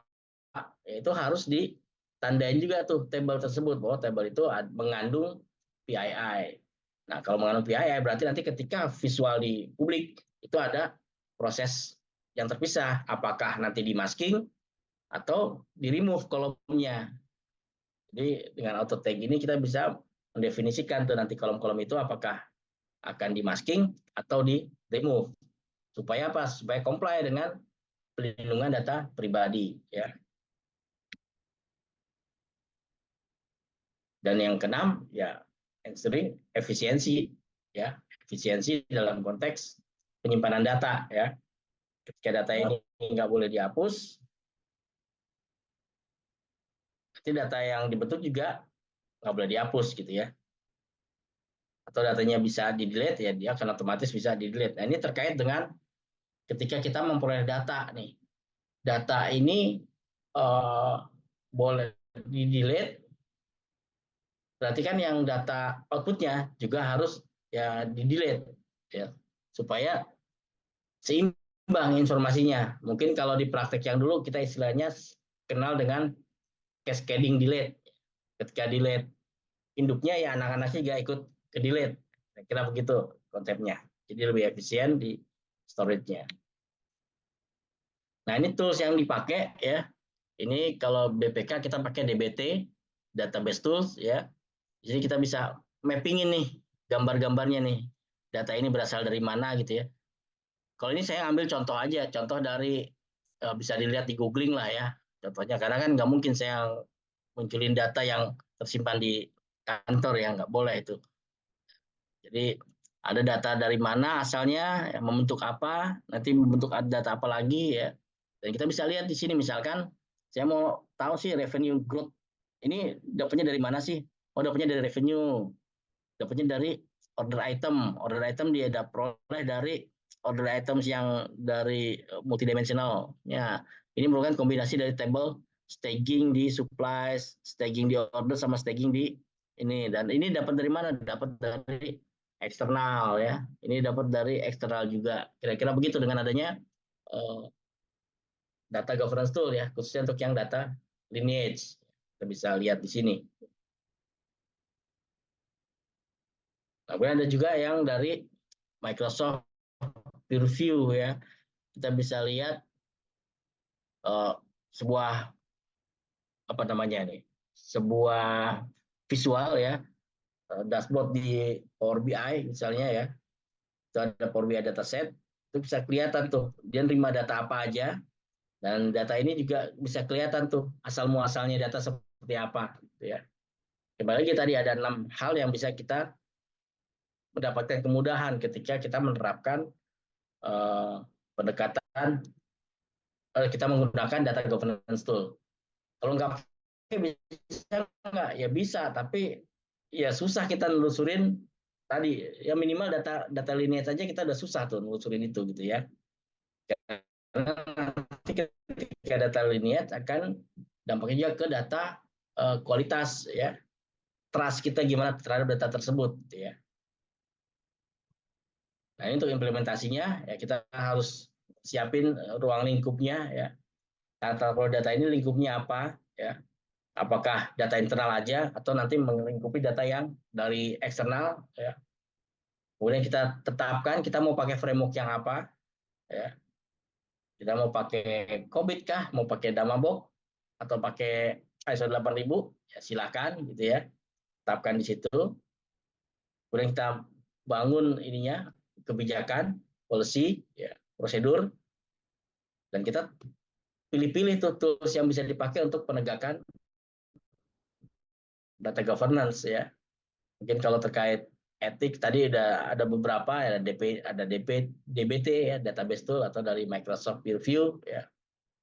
ya itu harus ditandain juga tuh table tersebut, bahwa table itu mengandung PII. Nah, kalau mengandung PII berarti nanti ketika visual di publik, itu ada proses yang terpisah. Apakah nanti di masking atau di remove kolomnya. Jadi dengan auto tag ini kita bisa mendefinisikan tuh nanti kolom-kolom itu apakah akan di masking atau di remove. Supaya apa? Supaya comply dengan pelindungan data pribadi ya. Dan yang keenam ya ensuring efisiensi ya. Efisiensi dalam konteks penyimpanan data ya. Ketika data ini nggak boleh dihapus, berarti data yang dibentuk juga nggak boleh dihapus gitu ya. Atau datanya bisa di-delete ya dia akan otomatis bisa di-delete. Nah, ini terkait dengan ketika kita memperoleh data nih. Data ini boleh di-delete, berarti kan yang data outputnya juga harus ya di-delete ya supaya seimbang informasinya. Mungkin kalau di praktek yang dulu kita istilahnya kenal dengan cascading delete. Ketika delete induknya ya anak-anaknya juga ikut ke delete. Kira begitu konsepnya. Jadi lebih efisien di storage-nya. Nah, ini tools yang dipakai ya. Ini kalau BPK kita pakai DBT, database tools ya. Jadi kita bisa mappingin nih gambar-gambarnya nih. Data ini berasal dari mana gitu ya. Kalau ini saya ambil contoh aja, contoh dari bisa dilihat di googling lah ya. Contohnya karena kan nggak mungkin saya munculin data yang tersimpan di kantor ya, nggak boleh itu. Jadi ada data dari mana asalnya, membentuk apa, nanti membentuk data apa lagi ya. Dan kita bisa lihat di sini misalkan saya mau tahu sih revenue growth ini dapatnya dari mana sih? Oh, dapatnya dari revenue, dapatnya dari order item. Order item dia peroleh dari order items yang dari multidimensional. Ya, ini merupakan kombinasi dari table staging di supplies, staging di order sama staging di ini. Dan ini dapat dari mana? Dapat dari eksternal ya. Ini dapat dari eksternal juga. Kira-kira begitu dengan adanya data governance tool ya, khususnya untuk yang data lineage. Kita bisa lihat di sini. Kemudian ada juga yang dari Microsoft Purview ya. Kita bisa lihat sebuah apa namanya nih, sebuah visual ya, dashboard di Power BI misalnya ya. Itu ada Power BI dataset, itu bisa kelihatan tuh dia nerima data apa aja, dan data ini juga bisa kelihatan tuh asal muasalnya data seperti apa gitu ya. Kembali lagi tadi ada 6 hal yang bisa kita mendapatkan kemudahan ketika kita menerapkan pendekatan kita menggunakan data governance tool. Kalau nggak bisa nggak? Ya bisa, tapi ya susah kita nelusurin tadi. Ya minimal data data lineage saja kita udah susah tuh nelusurin itu gitu ya. Karena nanti ketika data lineage akan dampaknya juga ke data kualitas ya. Trust kita gimana terhadap data tersebut gitu ya. Nah, ini untuk implementasinya ya kita harus siapin ruang lingkupnya ya. Kalau data ini lingkupnya apa ya? Apakah data internal aja atau nanti melingkupi data yang dari eksternal ya. Kemudian kita tetapkan kita mau pakai framework yang apa ya. Kita mau pakai COBIT kah, mau pakai Damabok atau pakai ISO 8000 ya silakan gitu ya. Tetapkan di situ. Kemudian kita bangun ininya kebijakan, policy ya, prosedur, dan kita pilih-pilih tuh tools yang bisa dipakai untuk penegakan data governance ya. Mungkin kalau terkait etik tadi ada beberapa ya, DBT ya, database tool atau dari Microsoft Purview ya,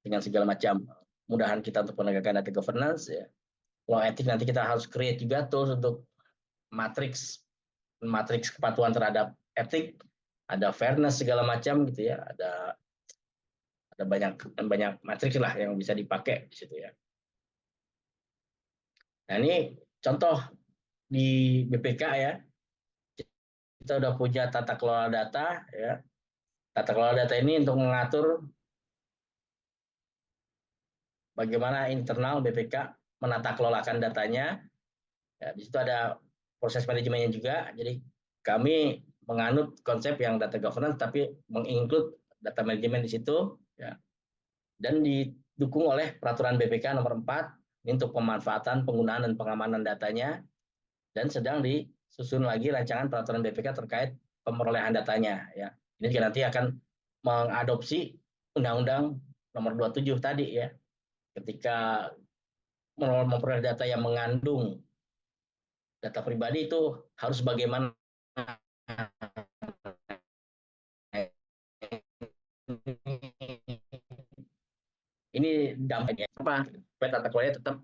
dengan segala macam mudahan kita untuk penegakan data governance ya. Kalau etik nanti kita harus create juga tools untuk matriks kepatuhan terhadap etik, ada fairness segala macam gitu ya, ada banyak matriks lah yang bisa dipakai di situ ya. Nah ini contoh di BPK ya, kita udah punya tata kelola data ya. Tata kelola data ini untuk mengatur bagaimana internal BPK menata kelolakan datanya. Ya, di situ ada proses manajemennya juga. Jadi kami menganut konsep yang data governance tapi menginclude data manajemen di situ ya. Dan didukung oleh peraturan BPK nomor 4 ini untuk pemanfaatan, penggunaan dan pengamanan datanya, dan sedang disusun lagi rancangan peraturan BPK terkait pemerolehan datanya ya. Ini juga nanti akan mengadopsi Undang-Undang nomor 27 tadi ya. Ketika memperoleh data yang mengandung data pribadi itu harus bagaimana. Ini dampaknya apa? Supaya tata kelolanya tetap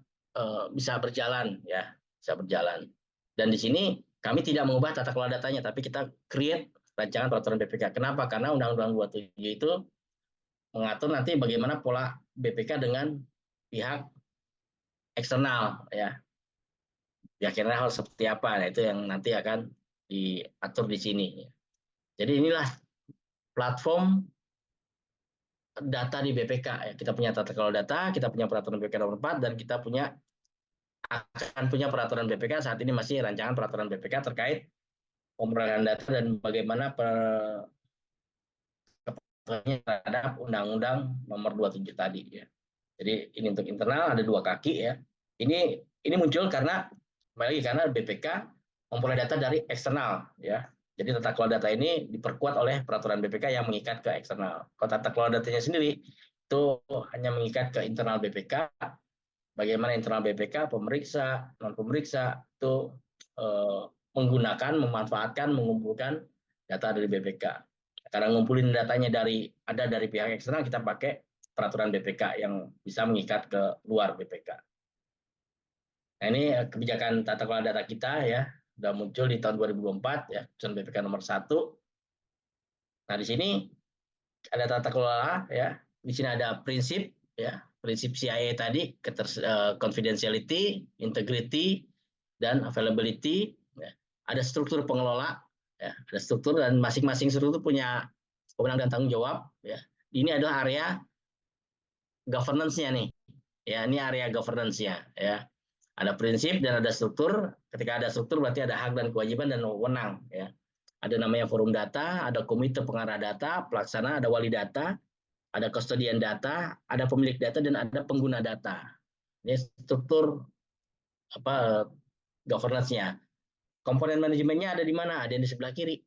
bisa berjalan ya, bisa berjalan. Dan di sini kami tidak mengubah tata kelola datanya, tapi kita create rancangan peraturan BPK. Kenapa? Karena Undang-Undang 27 itu mengatur nanti bagaimana pola BPK dengan pihak eksternal ya. Kira-kira harus seperti apa? Nah, itu yang nanti akan diatur di sini. Jadi inilah platform data di BPK ya. Kita punya tata kelola data, kita punya peraturan BPK nomor 4 dan kita akan punya peraturan BPK. Saat ini masih rancangan peraturan BPK terkait pemerolehan data dan bagaimana terhadap Undang-Undang nomor 27 tadi ya. Jadi ini untuk internal ada dua kaki ya. Ini muncul karena BPK memperoleh data dari eksternal ya. Jadi tata kelola data ini diperkuat oleh peraturan BPK yang mengikat ke eksternal. Kalau tata kelola datanya sendiri itu hanya mengikat ke internal BPK. Bagaimana internal BPK, pemeriksa, non pemeriksa itu menggunakan, memanfaatkan, mengumpulkan data dari BPK. Karena ngumpulin datanya dari pihak eksternal, kita pakai peraturan BPK yang bisa mengikat ke luar BPK. Nah ini kebijakan tata kelola data kita ya, sudah muncul di tahun 2024 ya, keputusan BPK nomor 1. Nah di sini ada tata kelola ya, di sini ada prinsip ya, prinsip CIA tadi, confidentiality, integrity, dan availability. Ya. Ada struktur pengelola, ya, ada struktur dan masing-masing struktur punya kewenangan dan tanggung jawab. Ya. Ini adalah area governance-nya nih. Ya, ini area governance-nya. Ya. Ada prinsip dan ada struktur. Ketika ada struktur berarti ada hak dan kewajiban dan wewenang. Ya. Ada namanya forum data, ada komite pengarah data, pelaksana, ada wali data, ada kustodian data, ada pemilik data, dan ada pengguna data. Ini struktur governance-nya. Komponen manajemennya ada di mana? Ada di sebelah kiri.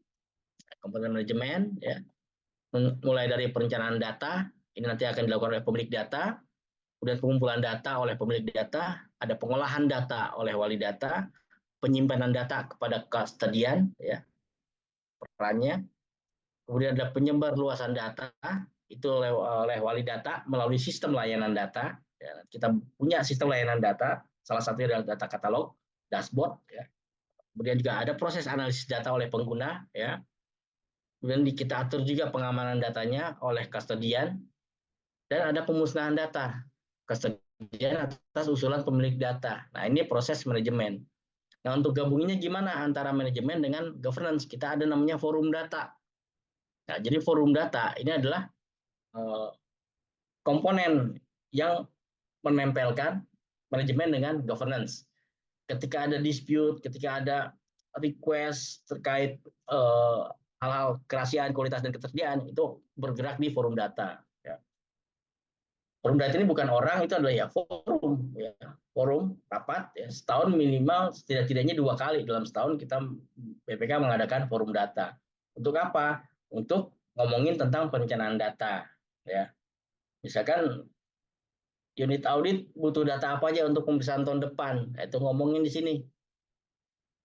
Komponen manajemen, ya, mulai dari perencanaan data, ini nanti akan dilakukan oleh pemilik data, kemudian pengumpulan data oleh pemilik data, ada pengolahan data oleh wali data, penyimpanan data kepada kustodian, ya, perannya, kemudian ada penyebar luasan data, itu oleh wali data melalui sistem layanan data. Ya, kita punya sistem layanan data, salah satunya adalah data katalog, dashboard. Ya. Kemudian juga ada proses analisis data oleh pengguna. Ya. Kemudian kita atur juga pengamanan datanya oleh kustodian, dan ada pemusnahan data kustodian atas usulan pemilik data. Nah ini proses manajemen. Nah untuk gabunginnya gimana antara manajemen dengan governance? Kita ada namanya forum data. Nah, jadi forum data ini adalah komponen yang menempelkan manajemen dengan governance. Ketika ada dispute, ketika ada request terkait hal-hal kerahasiaan, kualitas, dan ketersediaan, itu bergerak di forum data. Ya. Forum data ini bukan orang, itu adalah ya forum, ya forum rapat ya, setahun minimal setidak-tidaknya 2 kali dalam setahun kita BPK mengadakan forum data. Untuk apa? Untuk ngomongin tentang perencanaan data. Ya, misalkan unit audit butuh data apa aja untuk pemeriksaan tahun depan. Itu ngomongin di sini.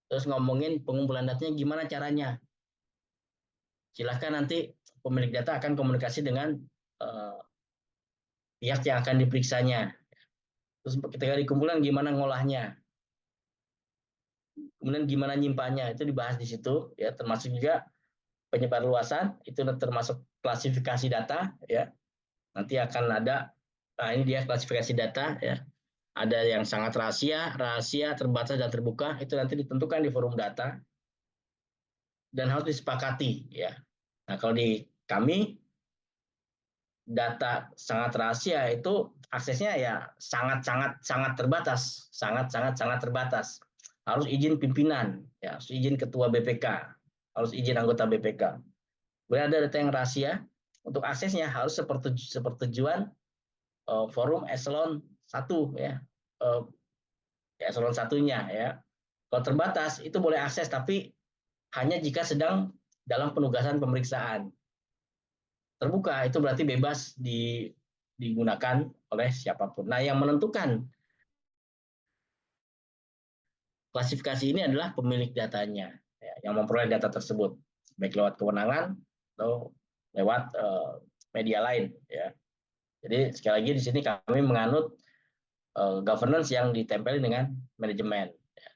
Terus ngomongin pengumpulan datanya gimana caranya. Silahkan nanti pemilik data akan komunikasi dengan pihak yang akan diperiksanya. Terus ketika dikumpulkan gimana ngolahnya. Kemudian gimana nyimpannya, itu dibahas di situ ya, termasuk juga penyebarluasan, itu termasuk klasifikasi data ya. Nanti akan ada, nah ini dia klasifikasi data ya. Ada yang sangat rahasia, terbatas dan terbuka, itu nanti ditentukan di forum data dan harus disepakati ya. Nah, kalau di kami data sangat rahasia itu aksesnya ya sangat terbatas, sangat terbatas. Harus izin pimpinan, ya, harus izin ketua BPK, harus izin anggota BPK. Kemudian ada data yang rahasia, untuk aksesnya harus sepertujuan forum eselon 1 ya. Eselon satunya ya. Kalau terbatas itu boleh akses tapi hanya jika sedang dalam penugasan pemeriksaan. Terbuka itu berarti bebas digunakan oleh siapapun. Nah, yang menentukan klasifikasi ini adalah pemilik datanya, ya, yang memperoleh data tersebut, baik lewat kewenangan atau lewat media lain. Ya. Jadi sekali lagi di sini kami menganut governance yang ditempel dengan manajemen, ya.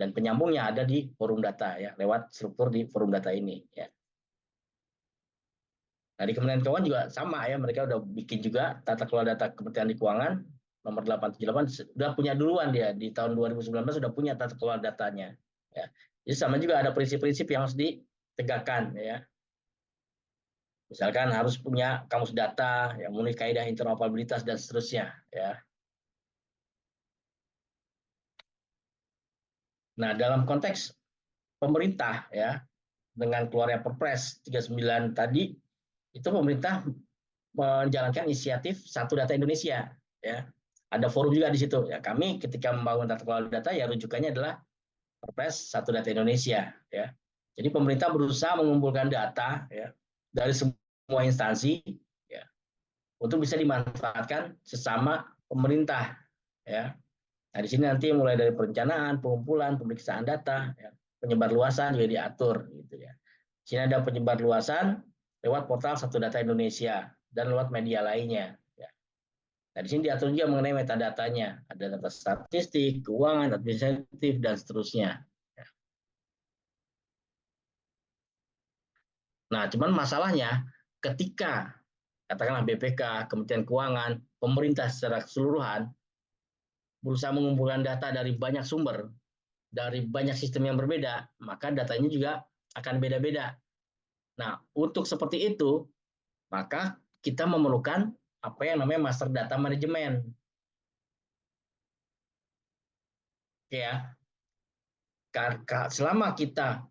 Dan penyambungnya ada di forum data, ya, lewat struktur di forum data ini. Ya. Nah, di Kementerian Keuangan juga sama ya, mereka udah bikin juga tata kelola data Kementerian Keuangan nomor 878 sudah punya duluan dia di tahun 2019 sudah punya tata kelola datanya ya. Jadi sama juga ada prinsip-prinsip yang harus ditegakkan ya. Misalkan harus punya kamus data yang memenuhi kaidah interoperabilitas dan seterusnya ya. Nah, dalam konteks pemerintah ya dengan keluarnya Perpres 39 tadi itu pemerintah menjalankan inisiatif Satu Data Indonesia ya. Ada forum juga di situ ya. Kami ketika membangun tata kelola data ya rujukannya adalah Perpres Satu Data Indonesia ya. Jadi pemerintah berusaha mengumpulkan data ya dari semua instansi ya untuk bisa dimanfaatkan sesama pemerintah ya. Nah, di sini nanti mulai dari perencanaan, pengumpulan, pemeriksaan data, ya, penyebarluasan juga diatur gitu ya. Di sini ada penyebarluasan lewat portal Satu Data Indonesia dan lewat media lainnya. Ya. Nah, di sini diatur juga mengenai metadatanya, ada data statistik, keuangan, administratif, dan seterusnya. Ya. Nah, cuman masalahnya ketika katakanlah BPK, Kementerian Keuangan, pemerintah secara keseluruhan berusaha mengumpulkan data dari banyak sumber, dari banyak sistem yang berbeda, maka datanya juga akan beda-beda. Nah, untuk seperti itu, maka kita memerlukan apa yang namanya master data management. Ya, selama kita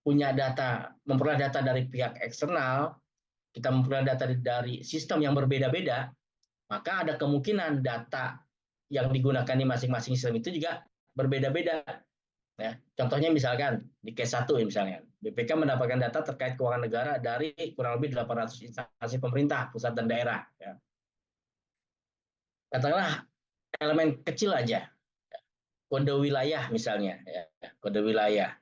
punya data, memperoleh data dari pihak eksternal, kita memperoleh data dari sistem yang berbeda-beda, maka ada kemungkinan data yang digunakan di masing-masing sistem itu juga berbeda-beda. Ya, contohnya misalkan di case 1 ya misalnya, BPK mendapatkan data terkait keuangan negara dari kurang lebih 800 instansi pemerintah, pusat dan daerah. Ya. Katakanlah elemen kecil aja, kode wilayah misalnya, ya, kode wilayah.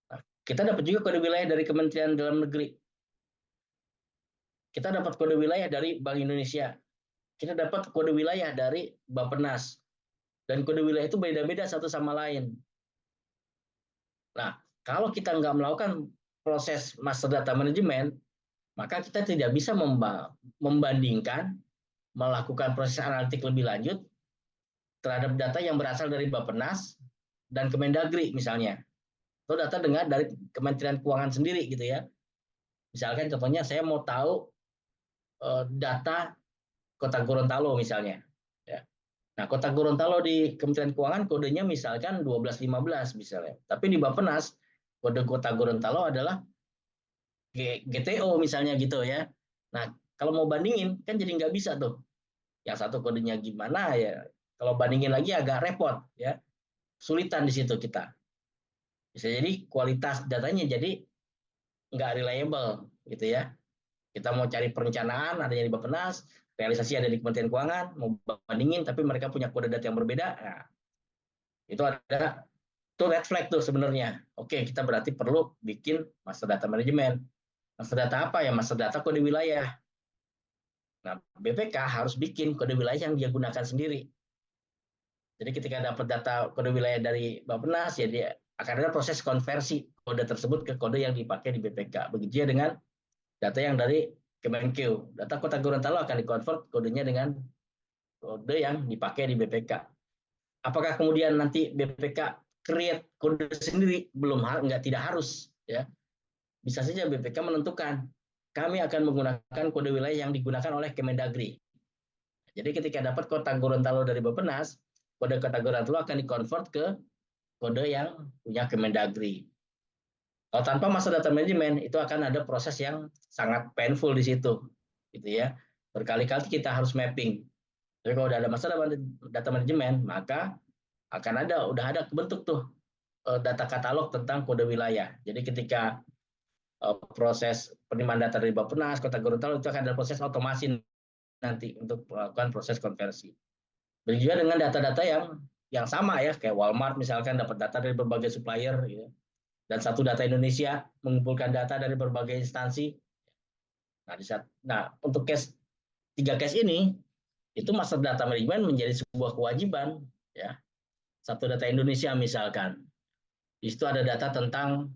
Nah, kita dapat juga kode wilayah dari Kementerian Dalam Negeri. Kita dapat kode wilayah dari Bank Indonesia. Kita dapat kode wilayah dari Bappenas. Dan kode wilayah itu beda-beda satu sama lain. Nah, kalau kita nggak melakukan proses master data management, maka kita tidak bisa membandingkan, melakukan proses analitik lebih lanjut terhadap data yang berasal dari Bappenas dan Kemendagri misalnya. Atau data dari Kementerian Keuangan sendiri gitu ya. Misalkan contohnya saya mau tahu data Kota Gorontalo misalnya. Ya. Nah, Kota Gorontalo di Kementerian Keuangan kodenya misalkan 1215 misalnya. Tapi di Bappenas kode Kota Gorontalo adalah GTO misalnya gitu ya. Nah, kalau mau bandingin kan jadi nggak bisa tuh. Yang satu kodenya gimana ya. Kalau bandingin lagi agak repot ya. Sulitan di situ kita. Bisa jadi kualitas datanya jadi nggak reliable gitu ya. Kita mau cari perencanaan adanya di Bappenas, realisasi ada di Kementerian Keuangan, mau bandingin, tapi mereka punya kode data yang berbeda, nah, itu ada itu red flag tuh sebenarnya. Oke, kita berarti perlu bikin master data management. Master data apa ya? Master data kode wilayah. Nah, BPK harus bikin kode wilayah yang dia gunakan sendiri. Jadi ketika dapat data kode wilayah dari Bappenas, ya dia akan ada proses konversi kode tersebut ke kode yang dipakai di BPK. Begitu ya dengan data yang dari Kemenkeu. Data Kota Gorontalo akan dikonvert kodenya dengan kode yang dipakai di BPK. Apakah kemudian nanti BPK create kode sendiri? Belum, tidak harus. Ya, bisa saja BPK menentukan kami akan menggunakan kode wilayah yang digunakan oleh Kemendagri. Jadi ketika dapat Kota Gorontalo dari Bappenas, kode Kota Gorontalo akan dikonvert ke kode yang punya Kemendagri. Kalau tanpa master data management itu akan ada proses yang sangat painful di situ, gitu ya. Berkali-kali kita harus mapping. Tapi kalau udah ada master data management, maka udah ada kebentuk tuh data katalog tentang kode wilayah. Jadi ketika proses penerimaan data dari Bappenas, Kota Gorontalo itu akan ada proses otomasi nanti untuk melakukan proses konversi. Begitu juga dengan data-data yang sama ya, kayak Walmart misalkan dapat data dari berbagai supplier, gitu. Dan satu data Indonesia mengumpulkan data dari berbagai instansi. Nah, untuk tiga case ini, itu master data management menjadi sebuah kewajiban. Ya, satu data Indonesia misalkan, di situ ada data tentang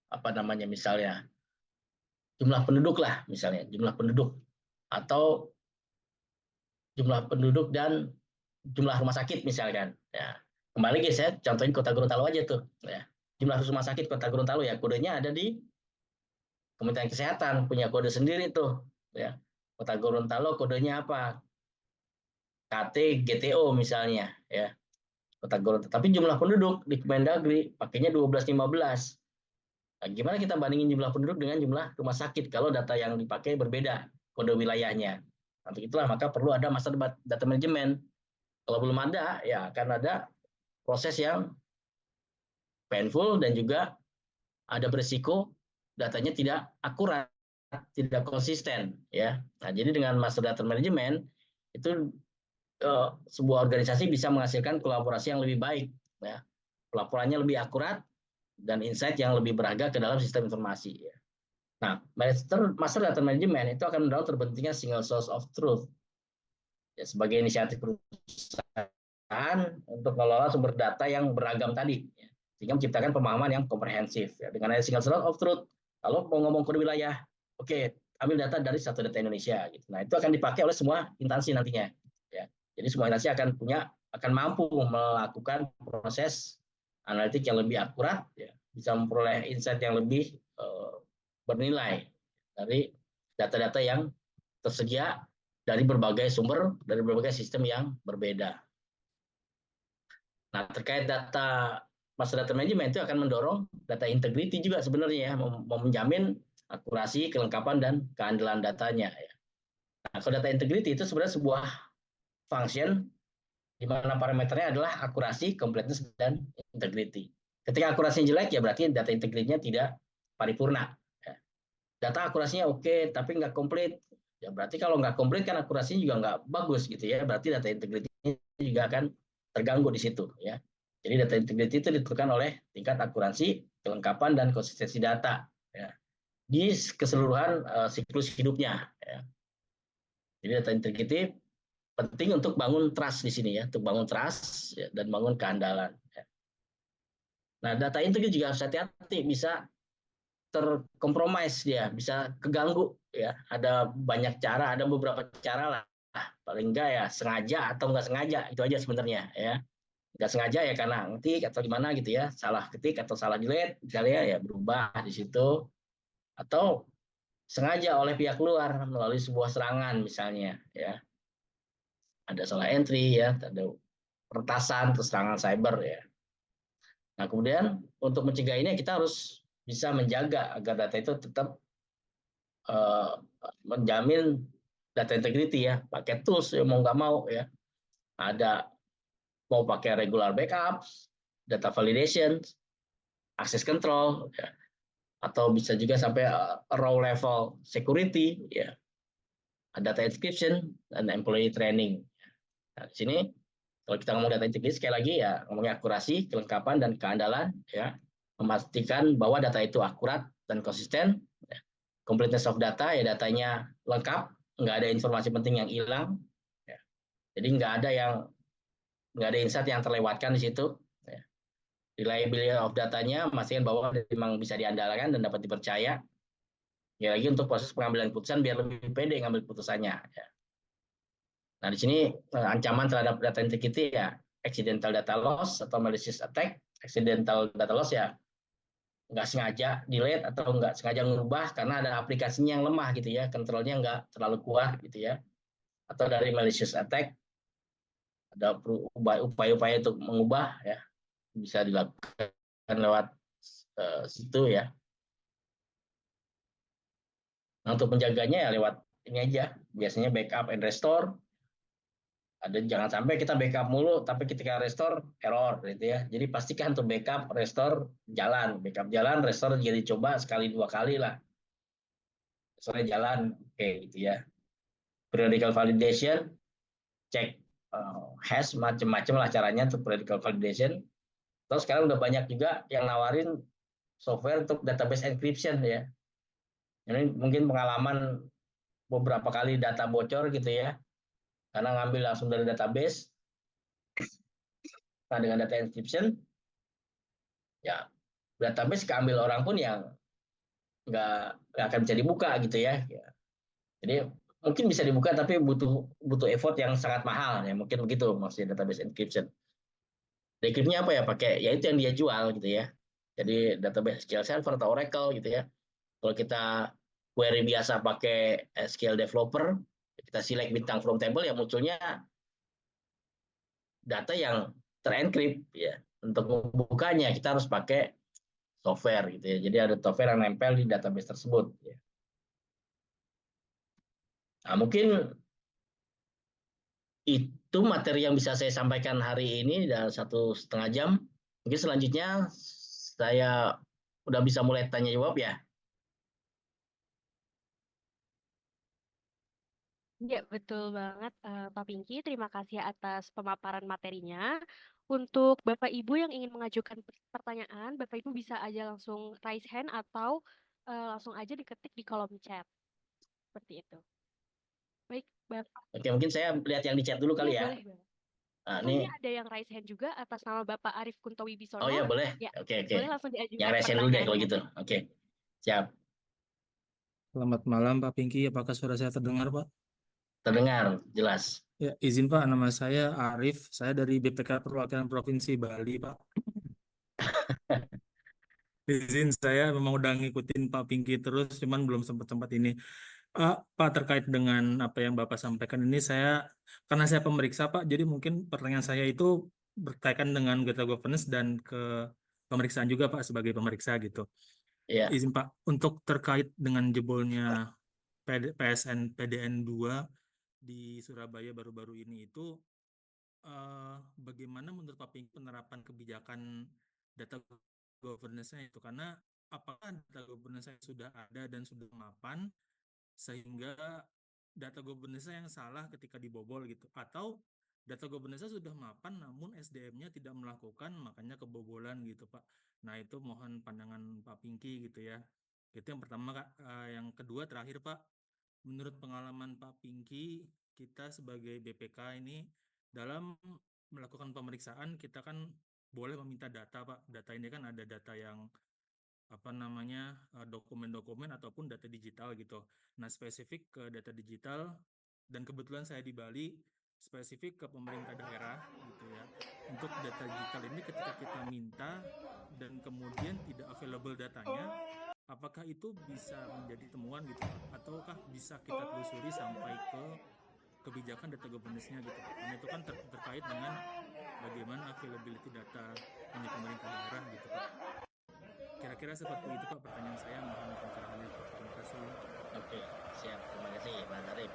apa namanya misalnya jumlah penduduk lah misalnya, jumlah penduduk atau jumlah penduduk dan jumlah rumah sakit misalkan. Ya, kembali guys ya, contohin Kota Gorontalo aja tuh. Ya, jumlah rumah sakit Kota Gorontalo ya kodenya ada di Kementerian Kesehatan, punya kode sendiri tuh. Ya, Kota Gorontalo kodenya apa? KT GTO misalnya. Ya, Kota Gorontalo. Tapi jumlah penduduk di Kemendagri pakainya 1215. Nah, gimana kita bandingin jumlah penduduk dengan jumlah rumah sakit kalau data yang dipakai berbeda kode wilayahnya? Untuk itulah maka perlu ada master data management. Kalau belum ada, ya akan ada proses yang painful dan juga ada berisiko datanya tidak akurat, tidak konsisten. Ya, nah, jadi dengan master data management itu sebuah organisasi bisa menghasilkan kolaborasi yang lebih baik. Ya, pelaporannya lebih akurat dan insight yang lebih berharga ke dalam sistem informasi. Ya. Nah, master data management itu akan mendorong terbentuknya single source of truth ya, sebagai inisiatif perusahaan untuk mengelola sumber data yang beragam tadi, ya, sehingga menciptakan pemahaman yang komprehensif. Ya. Dengan ada single source of truth, kalau mau ngomong kode wilayah, oke, ambil data dari satu data Indonesia. Gitu. Nah, itu akan dipakai oleh semua instansi nantinya. Ya. Jadi semua instansi akan mampu melakukan proses analitik yang lebih akurat, ya, bisa memperoleh insight yang lebih bernilai dari data-data yang tersedia dari berbagai sumber, dari berbagai sistem yang berbeda. Nah, terkait data master data management itu akan mendorong data integrity juga sebenarnya, menjamin akurasi, kelengkapan, dan keandalan datanya. Nah, kalau data integrity itu sebenarnya sebuah function di mana parameternya adalah akurasi, completeness, dan integrity. Ketika akurasinya jelek, ya berarti data integrity-nya tidak paripurna. Data akurasinya oke, tapi nggak komplit. Ya berarti kalau nggak komplit kan akurasinya juga nggak bagus gitu ya. Berarti data integrity juga akan terganggu di situ ya. Jadi data integrity itu ditentukan oleh tingkat akurasi, kelengkapan, dan konsistensi data ya, di keseluruhan siklus hidupnya. Ya. Jadi data integrity penting untuk bangun trust di sini ya, untuk bangun trust ya, dan bangun keandalan. Ya. Nah, data integrity juga harus hati-hati, bisa terkompromis dia, bisa keganggu ya. Ada banyak cara, ada beberapa cara lah. Paling enggak ya sengaja atau enggak sengaja, itu aja sebenarnya ya. Enggak sengaja ya karena ngetik atau gimana gitu ya, salah ketik atau salah delete misalnya ya berubah di situ, atau sengaja oleh pihak luar melalui sebuah serangan misalnya ya. Ada salah entry ya, ada peretasan atau serangan cyber ya. Nah, kemudian untuk mencegah ini kita harus bisa menjaga agar data itu tetap menjamin data integrity ya, pakai tools ya, mau nggak mau ya. Ada mau pakai regular backups, data validation, access control, ya. Atau bisa juga sampai raw level security ya. data inscription, dan employee training. Nah, di sini kalau kita ngomong data integritas, sekali lagi ya ngomongnya akurasi, kelengkapan, dan keandalan, ya, memastikan bahwa data itu akurat dan konsisten. Ya. Completeness of data, ya datanya lengkap, nggak ada informasi penting yang hilang. Ya. Jadi nggak ada insight yang terlewatkan di situ. Ya. Reliability of datanya, memastikan bahwa memang bisa diandalkan dan dapat dipercaya. Ya lagi untuk proses pengambilan keputusan biar lebih pede ngambil keputusannya. Ya. Nah, di sini ancaman terhadap data integrity ya accidental data loss atau malicious attack. Accidental data loss ya nggak sengaja delete atau nggak sengaja ngubah karena ada aplikasinya yang lemah gitu ya, kontrolnya nggak terlalu kuat gitu ya. Atau dari malicious attack ada upaya-upaya untuk mengubah ya bisa dilakukan lewat situ ya. Nah, untuk menjaganya ya lewat ini aja, biasanya backup and restore. Ada jangan sampai kita backup mulu tapi ketika restore error gitu ya. Jadi pastikan untuk backup restore jalan, backup jalan, restore jadi coba sekali dua kali lah. Restore jalan, oke gitu ya. Periodical validation, cek hash macam-macam lah caranya untuk periodical validation. Terus sekarang udah banyak juga yang nawarin software untuk database encryption ya. Ini mungkin pengalaman beberapa kali data bocor gitu ya. Karena ngambil langsung dari database. Nah, dengan data encryption ya database keambil orang pun yang nggak akan bisa dibuka gitu ya. Jadi mungkin bisa dibuka tapi butuh butuh effort yang sangat mahal ya mungkin begitu maksudnya database encryption. Decryptnya apa ya pakai ya itu yang dia jual gitu ya. Jadi database SQL Server atau Oracle gitu ya. Kalau kita query biasa pakai SQL Developer, kita select bintang from table ya munculnya data yang terencrypt ya. Untuk membukanya kita harus pakai software gitu ya. Jadi ada software yang nempel di database tersebut. Ya. Nah, mungkin itu materi yang bisa saya sampaikan hari ini dalam 1,5 jam. Mungkin selanjutnya saya udah bisa mulai tanya jawab ya. Ya, betul banget, Pak Pinky. Terima kasih atas pemaparan materinya. Untuk Bapak Ibu yang ingin mengajukan pertanyaan, Bapak Ibu bisa aja langsung raise hand atau langsung aja diketik di kolom chat. Seperti itu. Baik, Bapak. Oke, mungkin saya lihat yang di chat dulu Ya, kali ya. boleh, boleh. Nah, Oh, ini ini, ada yang raise hand juga atas nama Bapak Arif Kunto oh Wibisono. ya boleh. Ya, Oke, oke. boleh langsung Yang diajukan resen dulu deh kalau pertanyaannya. gitu. Oke, siap. Selamat malam Pak Pinky, apakah suara saya terdengar Pak? Terdengar, jelas. Ya, izin Pak, nama saya Arif, saya dari BPK Perwakilan Provinsi Bali Pak. Izin saya memang udah ngikutin Pak Pinky terus, cuman belum sempat ini. Pak, terkait dengan apa yang Bapak sampaikan ini, karena saya pemeriksa Pak, jadi mungkin pertanyaan saya itu berkaitan dengan data governance dan ke pemeriksaan juga Pak sebagai pemeriksa gitu. Ya, Izin Pak, untuk terkait dengan jebolnya PSN PDN 2 di Surabaya baru-baru ini itu bagaimana menurut Pak Pink penerapan kebijakan data governance-nya itu karena apakah data governance-nya sudah ada dan sudah mapan sehingga data governance-nya yang salah ketika dibobol gitu atau data governance-nya sudah mapan namun SDM-nya tidak melakukan makanya kebobolan gitu Pak. Nah, itu mohon pandangan Pak Pinky gitu ya. Itu yang pertama Kak. Yang kedua terakhir Pak, menurut pengalaman Pak Pinky, kita sebagai BPK ini dalam melakukan pemeriksaan kita kan boleh meminta data Pak. Data ini kan ada data yang apa namanya dokumen-dokumen ataupun data digital gitu. Nah, spesifik ke data digital dan kebetulan saya di Bali spesifik ke pemerintah daerah gitu ya. Untuk data digital ini ketika kita minta dan kemudian tidak available datanya, apakah itu bisa menjadi temuan gitu Pak? Ataukah bisa kita telusuri sampai ke kebijakan data governance-nya gitu Pak? Karena itu kan terkait dengan bagaimana availability data punya pemerintah daerah gitu Pak. Kira-kira seperti itu Pak pertanyaan saya, mohon pencerahannya Pak. Terima kasih. oke, siap. Terima kasih, Pak Arif.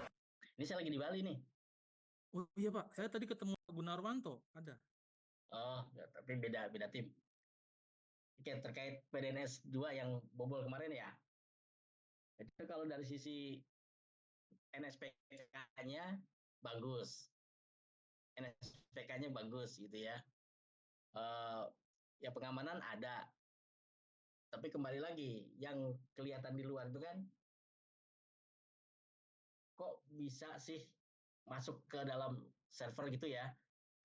Ini saya lagi di Bali nih. Oh iya Pak, saya tadi ketemu Pak Gunarwanto, ada. Oh, ya, tapi beda beda tim. Oke, terkait PDNS 2 yang bobol kemarin ya. Jadi kalau dari sisi NSPK-nya bagus, NSPK-nya bagus gitu ya. Ya pengamanan ada, tapi kembali lagi yang kelihatan di luar itu kan kok bisa sih masuk ke dalam server gitu ya.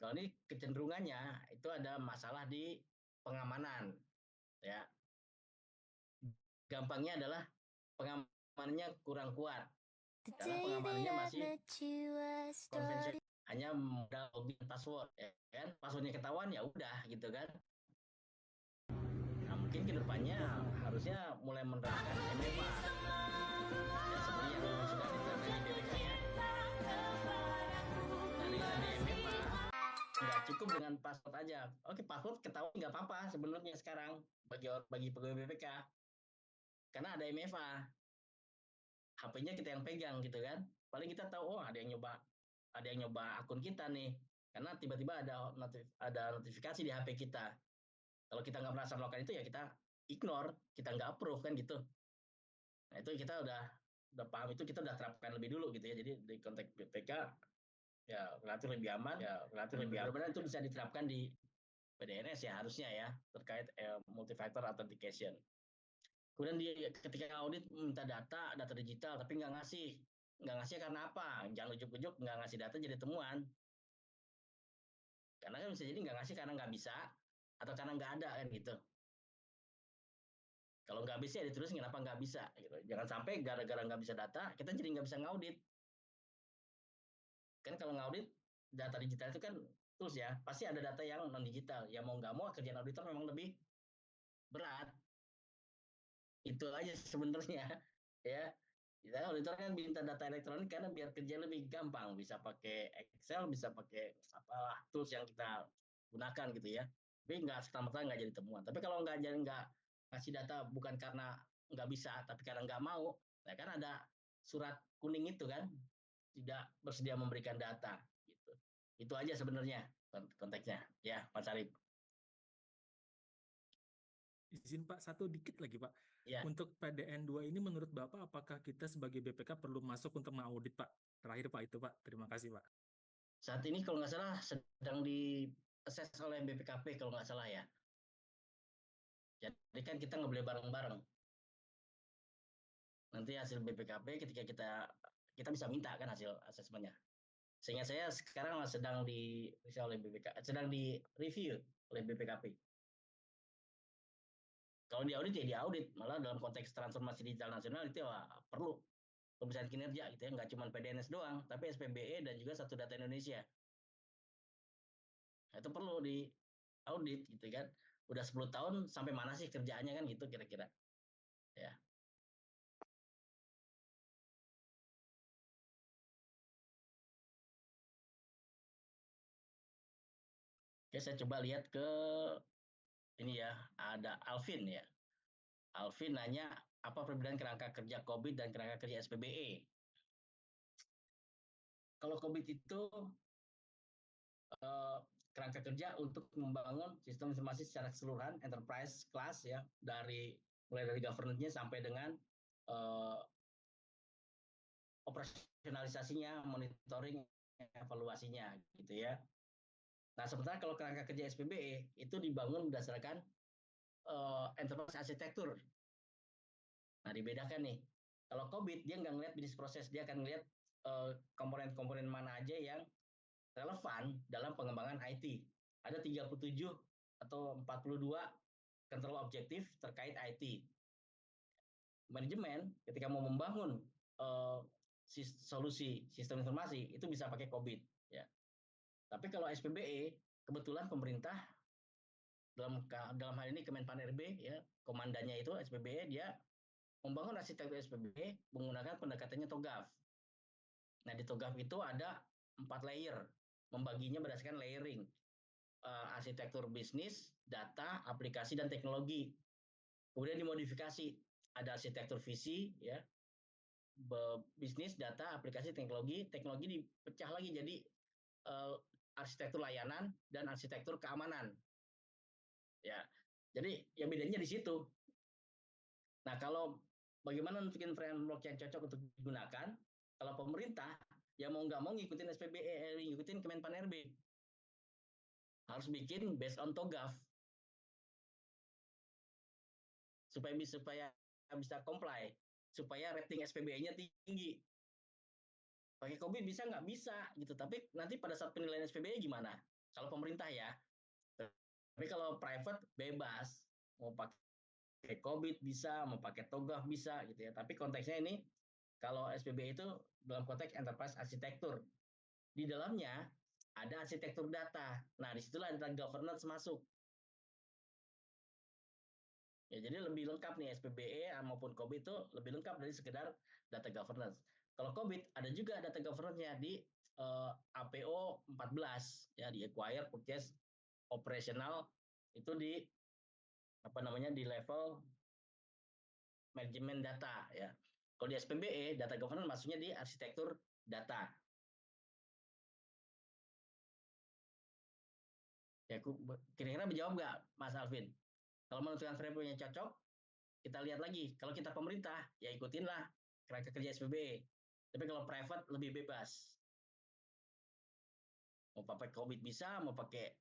Kalau ini kecenderungannya itu ada masalah di pengamanan ya. Gampangnya adalah pengamanannya kurang kuat karena pengamanannya masih konvensional, hanya modal login password ya kan. Passwordnya ketahuan ya udah gitu kan. Nah, mungkin kedepannya harusnya mulai menerapkan MFA ya, seperti yang sudah diterapkan di BPK ya. Nah, dengan ada MFA nggak cukup dengan password aja. Oke, password ketahuan nggak apa-apa sebenarnya sekarang bagi pegawai BPK karena ada MFA. HP-nya kita yang pegang gitu kan. Paling kita tahu, oh ada yang nyoba akun kita nih. Karena tiba-tiba ada notifikasi di HP kita. Kalau kita nggak merasa melakukan itu ya kita ignore, kita nggak approve kan gitu. Nah itu kita udah paham, itu kita udah terapkan lebih dulu gitu ya. Jadi di konteks BPK ya relatif lebih aman. Benar-benar itu bisa diterapkan di PDNS ya harusnya ya terkait multi-factor authentication. Kemudian ketika audit minta data digital tapi nggak ngasih karena apa? Jangan ujuk-ujuk nggak ngasih data jadi temuan. Karena kan bisa jadi nggak ngasih karena nggak bisa atau karena nggak ada kan gitu. Kalau nggak bisa ya ditulis kenapa nggak bisa gitu. Jangan sampai gara-gara nggak bisa data kita jadi nggak bisa ngaudit. Kan kalau ngaudit data digital itu kan tools ya, pasti ada data yang non digital. Ya mau nggak mau kerjaan auditor memang lebih berat. Itu aja sebenarnya ya. Kita auditor kan minta data elektronik karena biar kerja lebih gampang, bisa pakai Excel, bisa pakai apalah tools yang kita gunakan gitu ya. Tapi nggak serta-merta nggak jadi temuan. Tapi kalau nggak ngasih data bukan karena nggak bisa, tapi karena nggak mau, nah kan ada surat kuning itu kan tidak bersedia memberikan data gitu. Itu aja sebenarnya konteksnya ya, Pak Sarip. Izin Pak, satu dikit lagi Pak. Ya. Untuk PDN 2 ini menurut Bapak apakah kita sebagai BPK perlu masuk untuk mengaudit Pak? Terakhir Pak itu Pak. Terima kasih Pak. Saat ini kalau nggak salah sedang di assess oleh BPKP kalau nggak salah ya. Jadi kan kita nggak boleh bareng-bareng. Nanti hasil BPKP ketika kita bisa minta kan hasil asesmennya. Sehingga saya sekarang sedang di oleh BPK, sedang di review oleh BPKP. Kalau di audit ya di audit, malah dalam konteks transformasi digital nasional itu ya perlu pemeriksaan kinerja gitu ya, nggak cuma PDNS doang, tapi SPBE dan juga Satu Data Indonesia. Nah, itu perlu di audit gitu kan. Udah 10 tahun sampai mana sih kerjaannya kan gitu kira-kira. Ya. Oke, saya coba lihat ke ini ya, ada Alvin ya. Alvin nanya, apa perbedaan kerangka kerja COVID dan kerangka kerja SPBE? Kalau COVID itu kerangka kerja untuk membangun sistem informasi secara keseluruhan, enterprise class ya, mulai dari governance-nya sampai dengan operasionalisasinya, monitoring, evaluasinya gitu ya. Nah, sementara kalau kerangka kerja SPBE itu dibangun berdasarkan enterprise arsitektur. Nah, dibedakan nih. Kalau COVID dia nggak ngeliat bisnis proses, dia akan ngeliat komponen-komponen mana aja yang relevan dalam pengembangan IT. Ada 37 atau 42 control objektif terkait IT. Manajemen ketika mau membangun solusi sistem informasi itu bisa pakai COVID ya. Tapi kalau SPBE kebetulan pemerintah dalam hal ini Kemenpan RB ya, komandannya itu SPBE, dia membangun arsitektur SPBE menggunakan pendekatannya TOGAF. Nah, di TOGAF itu ada 4 layer, membaginya berdasarkan layering. Arsitektur bisnis, data, aplikasi, dan teknologi. Kemudian dimodifikasi, ada arsitektur visi, ya, bisnis, data, aplikasi, teknologi dipecah lagi jadi arsitektur layanan dan arsitektur keamanan. Ya, jadi ya bedanya di situ. Nah, kalau bagaimana nentuin framework yang cocok untuk digunakan, Kalau pemerintah ya mau nggak mau ngikutin SPBE, ngikutin Kemenpan RB. Harus bikin based on TOGAF supaya bisa comply, supaya rating SPBE-nya tinggi. Pakai COVID bisa nggak bisa gitu, tapi nanti pada saat penilaian SPBE gimana? Kalau pemerintah ya, tapi kalau private bebas, mau pakai COVID bisa, mau pakai TOGAF bisa gitu ya. Tapi konteksnya ini kalau SPBE itu dalam konteks enterprise arsitektur. Di dalamnya ada arsitektur data. Nah, disitulah data governance masuk. Ya, jadi lebih lengkap nih SPBE maupun COVID itu lebih lengkap dari sekedar data governance. Kalau COVID ada juga data governance-nya di APO 14 ya, di acquire, purchase, operational itu di di level manajemen data ya. Kalau di SPBE data governance maksudnya di arsitektur data. Ya, kira-kira menjawab nggak, Mas Alvin? Kalau menentukan framework yang cocok, kita lihat lagi. Kalau kita pemerintah, ya ikutinlah kerangka kerja SPBE. Tapi kalau private lebih bebas. Mau pakai COVID bisa, mau pakai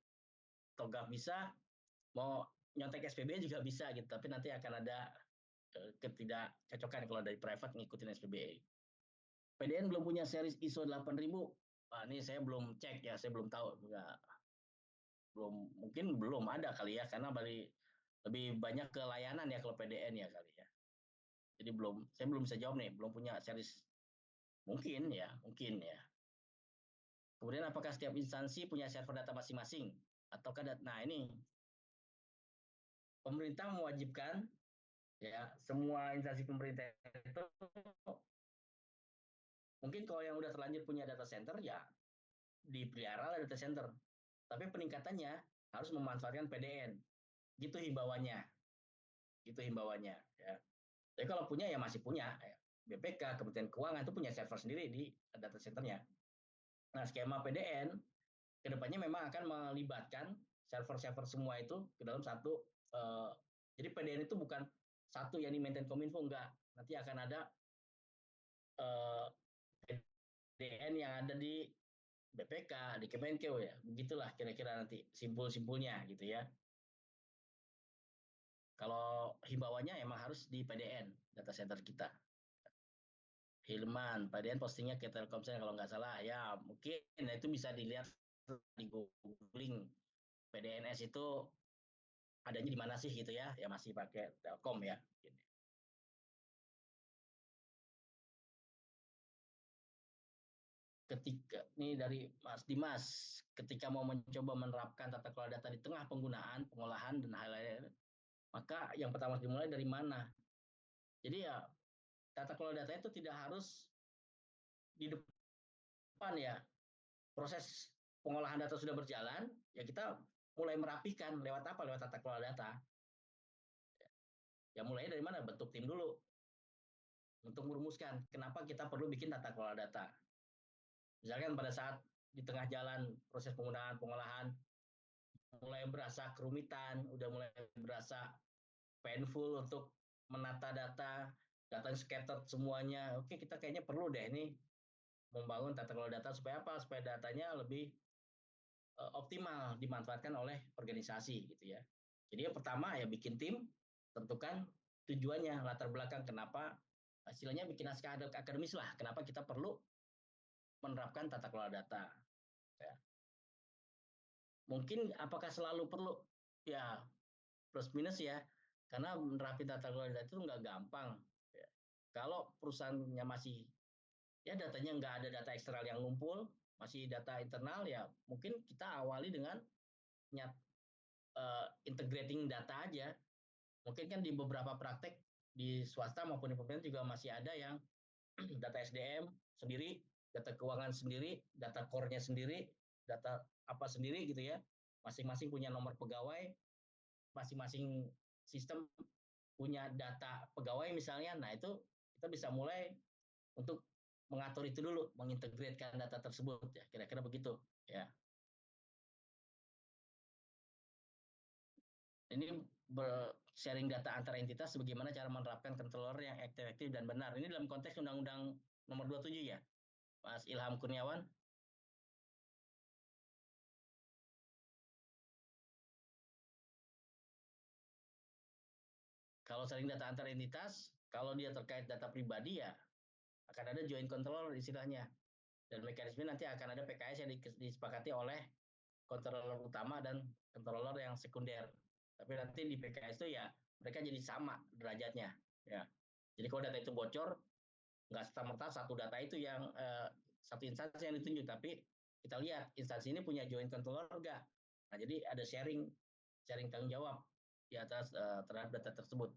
TOGAF bisa, mau nyontek SPBE juga bisa gitu. Tapi nanti akan ada ketidakcocokan kalau dari private ngikutin SPBE. PDN belum punya series ISO 8000. Ini saya belum cek ya, saya belum tahu. Mungkin belum ada kali ya, karena lebih banyak ke layanan ya kalau PDN ya kali ya. Jadi saya belum bisa jawab nih, belum punya series. Mungkin ya. Kemudian apakah setiap instansi punya server data masing-masing? Nah ini pemerintah mewajibkan ya semua instansi pemerintah itu, mungkin kalau yang udah terlanjur punya data center ya dipelihara data center. Tapi peningkatannya harus memanfaatkan PDN. Gitu himbauannya. Ya. Jadi kalau punya ya masih punya. BPK, Kementerian Keuangan itu punya server sendiri di data centernya. Nah, skema PDN kedepannya memang akan melibatkan server-server semua itu ke dalam satu. Jadi PDN itu bukan satu yang di maintain Kominfo, enggak. Nanti akan ada PDN yang ada di BPK, di Kemenkeu ya. Begitulah kira-kira nanti simpul-simpulnya gitu ya. Kalau himbauannya emang harus di PDN, data center kita. Hilman, PDN postingnya ke Telkomsel kalau nggak salah. Ya mungkin itu bisa dilihat di googling. PDNS itu adanya di mana sih gitu ya? Ya masih pakai Telkom ya. Ketika ini dari Mas Dimas, ketika mau mencoba menerapkan tata kelola data di tengah penggunaan, pengolahan dan hal-hal, maka yang pertama dimulai dari mana? Jadi ya tata kelola data itu tidak harus di depan ya. Proses pengolahan data sudah berjalan, ya kita mulai merapikan lewat apa? Lewat tata kelola data. Ya mulai dari mana? Bentuk tim dulu untuk merumuskan kenapa kita perlu bikin tata kelola data. Misalkan pada saat di tengah jalan proses penggunaan pengolahan mulai berasa kerumitan, udah mulai berasa painful untuk menata data yang scattered semuanya. Oke, kita kayaknya perlu deh ini membangun tata kelola data supaya apa? Supaya datanya lebih optimal dimanfaatkan oleh organisasi gitu ya. Jadi yang pertama ya bikin tim, tentukan tujuannya, latar belakang kenapa, hasilnya bikin naskah akademis lah, kenapa kita perlu menerapkan tata kelola data. Ya. Mungkin apakah selalu perlu? Ya plus minus ya, karena menerapkan tata kelola data itu nggak gampang. Ya. Kalau perusahaannya masih ya datanya nggak ada data eksternal yang ngumpul, masih data internal ya mungkin kita awali dengan integrating data aja. Mungkin kan di beberapa praktek di swasta maupun di pemerintah juga masih ada yang data SDM sendiri, data keuangan sendiri, data core-nya sendiri, data apa sendiri gitu ya. Masing-masing punya nomor pegawai, masing-masing sistem punya data pegawai misalnya. Nah, itu kita bisa mulai untuk mengatur itu dulu, mengintegrasikan data tersebut ya. Kira-kira begitu ya. Ini sharing data antar entitas, bagaimana cara menerapkan controller yang efektif dan benar. Ini dalam konteks Undang-Undang Nomor 27 ya. Mas Ilham Kurniawan. Kalau saling data antar entitas, kalau dia terkait data pribadi ya akan ada joint controller istilahnya. Dan mekanisme nanti akan ada PKS yang disepakati oleh controller utama dan controller yang sekunder. Tapi nanti di PKS itu ya mereka jadi sama derajatnya. Ya. Jadi kalau data itu bocor, nggak serta-merta satu data itu yang satu instansi yang ditunjuk, tapi kita lihat instansi ini punya joint controller enggak. Nah, jadi ada sharing tanggung jawab di atas terhadap data tersebut.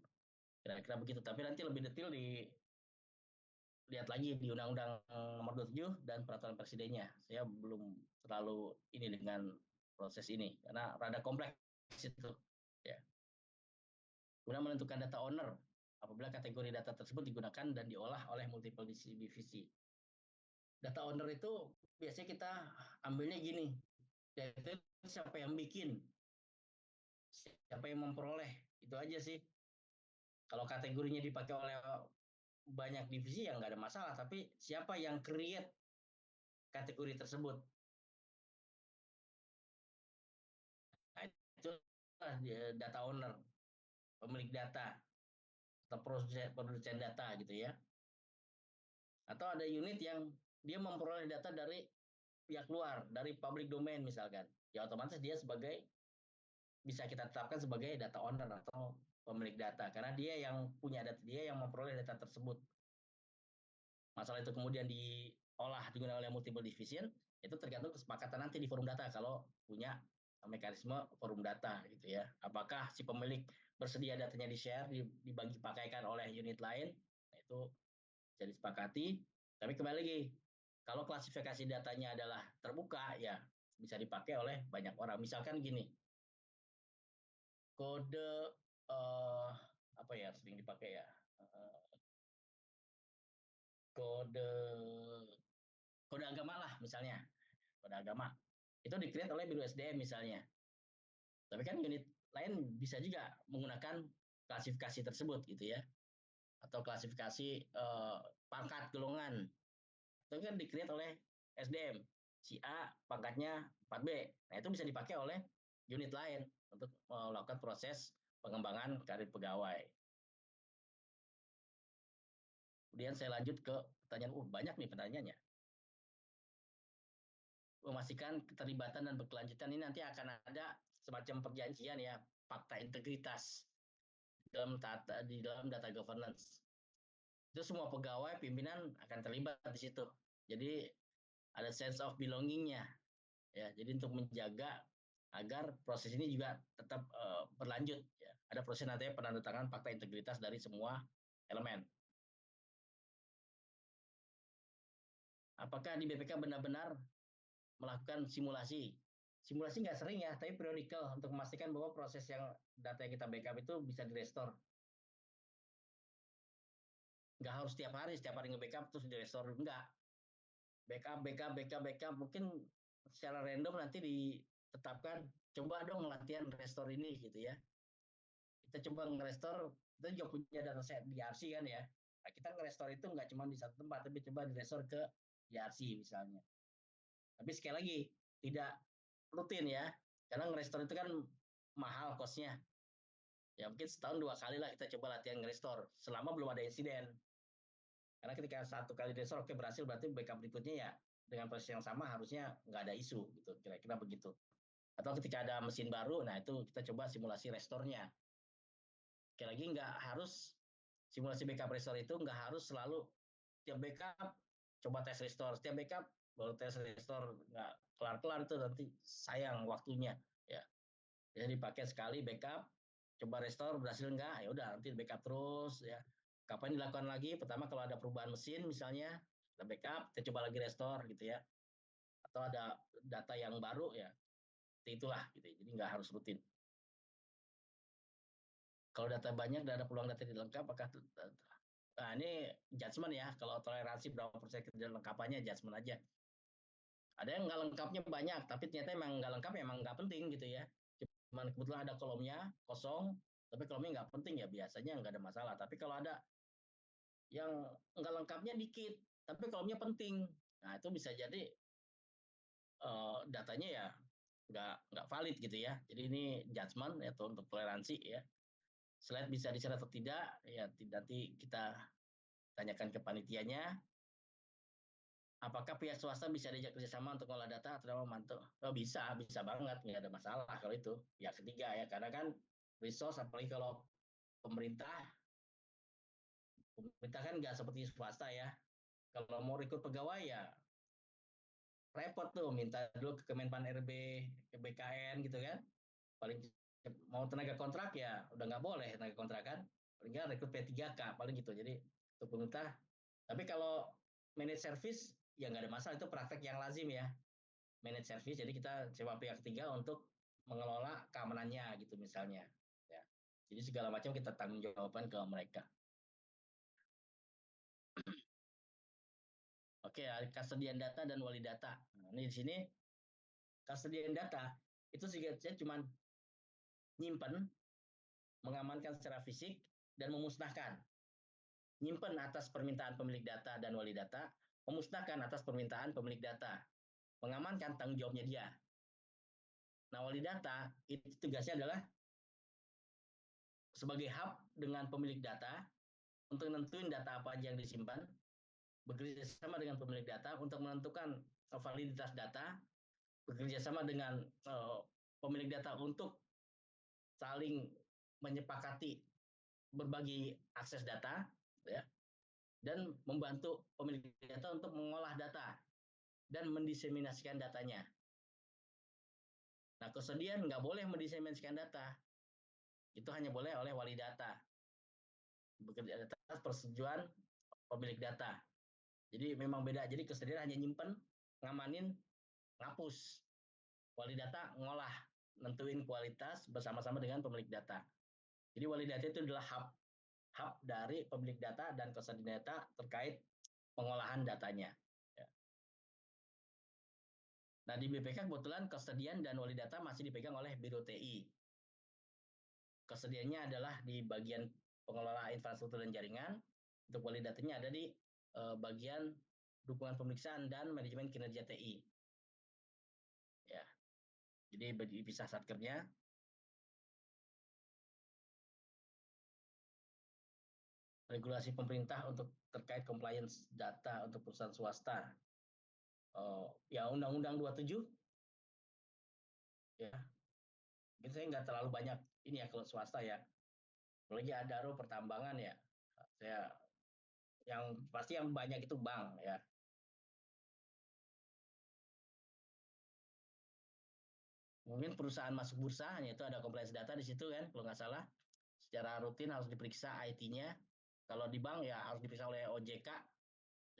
Kira-kira begitu. Tapi nanti lebih detail lihat lagi di Undang-Undang Nomor 27 dan Peraturan Presidennya. Saya belum terlalu ini dengan proses ini karena rada kompleks itu. Ya. Guna menentukan data owner apabila kategori data tersebut digunakan dan diolah oleh multiple divisi. Data owner itu biasanya kita ambilnya gini, yaitu siapa yang bikin, siapa yang memperoleh, itu aja sih. Kalau kategorinya dipakai oleh banyak divisi ya nggak ada masalah, tapi siapa yang create kategori tersebut. Nah, itu data owner, pemilik data, atau produsen data gitu ya. Atau ada unit yang dia memperoleh data dari pihak luar, dari public domain misalkan. Ya otomatis dia bisa kita tetapkan sebagai data owner atau pemilik data karena dia yang punya data, dia yang memperoleh data tersebut. Masalah itu kemudian diolah digunakan oleh multiple division, itu tergantung kesepakatan nanti di forum data kalau punya mekanisme forum data gitu ya. Apakah si pemilik bersedia datanya di-share, dibagi pakaikan oleh unit lain, nah itu bisa disepakati. Tapi kembali lagi, kalau klasifikasi datanya adalah terbuka, ya bisa dipakai oleh banyak orang. Misalkan gini, kode apa ya sering dipakai ya, kode agama lah misalnya, kode agama itu di-create oleh Biro SDM misalnya. Tapi kan unit lain bisa juga menggunakan klasifikasi tersebut gitu ya, atau klasifikasi pangkat golongan itu kan di-create oleh SDM. Si A pangkatnya 4B. Nah, itu bisa dipakai oleh unit lain untuk melakukan proses pengembangan karir pegawai. Kemudian saya lanjut ke pertanyaan, banyak nih pertanyaannya. Memastikan keterlibatan dan berkelanjutan ini nanti akan ada semacam perjanjian ya, fakta integritas di dalam data governance. Itu semua pegawai pimpinan akan terlibat di situ. Jadi ada sense of belonging-nya. Ya, jadi untuk menjaga agar proses ini juga tetap berlanjut. Ya. Ada proses nantinya penandatanganan fakta integritas dari semua elemen. Apakah di BPK benar-benar melakukan simulasi? Simulasi nggak sering ya, tapi periodical untuk memastikan bahwa proses yang data yang kita backup itu bisa direstore. Nggak harus setiap hari nge-backup terus direstore, enggak. Backup, mungkin secara random nanti ditetapkan, coba dong latihan restore ini gitu ya. Kita coba nge-restore, kita juga punya dataset di RC kan ya. Nah, kita nge-restore itu nggak cuma di satu tempat, tapi coba di-restore ke DRC misalnya. Tapi sekali lagi, tidak rutin ya, karena nge-restore itu kan mahal cost-nya. Ya mungkin setahun 2 kali lah kita coba latihan nge-restore, selama belum ada insiden. Karena ketika satu kali restore, oke berhasil, berarti backup berikutnya ya dengan proses yang sama harusnya nggak ada isu, gitu kira-kira begitu. Atau ketika ada mesin baru, nah itu kita coba simulasi restore-nya. Sekali lagi nggak harus simulasi backup restore itu nggak harus selalu tiap backup coba tes restore, setiap backup baru tes restore, nggak kelar-kelar itu nanti sayang waktunya ya. Jadi dipakai sekali backup, coba restore berhasil nggak, ya udah nanti backup terus ya. Kapan dilakukan lagi? Pertama kalau ada perubahan mesin misalnya, kita backup, kita coba lagi restore gitu ya. Atau ada data yang baru ya, itulah gitu. Jadi nggak harus rutin. Kalau data banyak dan ada peluang data tidak lengkap, apakah nah ini judgement ya. Kalau toleransi berapa persen ketidaklenkapnya judgement aja. Ada yang nggak lengkapnya banyak, tapi ternyata emang nggak lengkap, emang nggak penting gitu ya. Cuman kebetulan ada kolomnya kosong, tapi kolomnya nggak penting ya biasanya nggak ada masalah. Tapi kalau ada yang nggak lengkapnya dikit, tapi kolomnya penting, Nah, itu bisa jadi datanya ya nggak valid gitu ya. Jadi ini judgement atau untuk toleransi ya. Slide bisa di-share atau tidak ya, nanti kita tanyakan ke panitianya. Apakah pihak swasta bisa diajak kerjasama untuk mengolah data atau memantau? Oh, bisa banget, nggak ada masalah kalau itu pihak ketiga ya, karena kan resource, apalagi kalau pemerintah kan nggak seperti swasta ya. Kalau mau rekrut pegawai ya repot tuh, minta dulu ke Kemenpan RB, ke BKN gitu kan. Paling mau tenaga kontrak ya udah nggak boleh tenaga kontrak kan. Paling nggak rekrut P3K paling gitu. Jadi untuk pemerintah. Tapi kalau manage service ya nggak ada masalah, itu praktek yang lazim ya. Manage service, jadi kita sewa pihak ketiga untuk mengelola keamanannya gitu misalnya. Ya. Jadi segala macam kita tanggung jawaban ke mereka. Oke, kesediaan data dan wali data. Nah, ini di sini kesediaan data itu saya cuma nyimpen, mengamankan secara fisik, dan memusnahkan. Nyimpen atas permintaan pemilik data dan wali data, memusnahkan atas permintaan pemilik data, mengamankan tanggung jawabnya dia. Nah, wali data itu tugasnya adalah sebagai hub dengan pemilik data untuk nentuin data apa aja yang disimpan, bekerja sama dengan pemilik data untuk menentukan validitas data, bekerja sama dengan pemilik data untuk saling menyepakati berbagi akses data, ya, dan membantu pemilik data untuk mengolah data dan mendiseminasikan datanya. Nah, kesediaan nggak boleh mendiseminasikan data, itu hanya boleh oleh wali data, bekerja atas persetujuan pemilik data. Jadi memang beda. Jadi kesediaan hanya nyimpen, ngamanin, ngapus. Wali data ngolah, nentuin kualitas bersama-sama dengan pemilik data. Jadi wali data itu adalah hub dari pemilik data dan kesediaan data terkait pengolahan datanya. Ya. Nah, di BPK kebetulan kesediaan dan wali data masih dipegang oleh Biro TI. Kesediaannya adalah di bagian pengelola infrastruktur dan jaringan. Untuk wali datanya ada di bagian dukungan pemeriksaan dan manajemen kinerja TI. Ya. Jadi dipisah satkernya. Regulasi pemerintah untuk terkait compliance data untuk perusahaan swasta. Ya Undang-Undang 27. Ya. Mungkin saya nggak terlalu banyak ini ya kalau swasta ya. Apalagi Adaro pertambangan ya. Saya yang pasti yang banyak itu bank ya. Mungkin perusahaan masuk bursa hanya itu ada compliance data di situ kan, kalau nggak salah. Secara rutin harus diperiksa IT-nya. Kalau di bank ya harus diperiksa oleh OJK.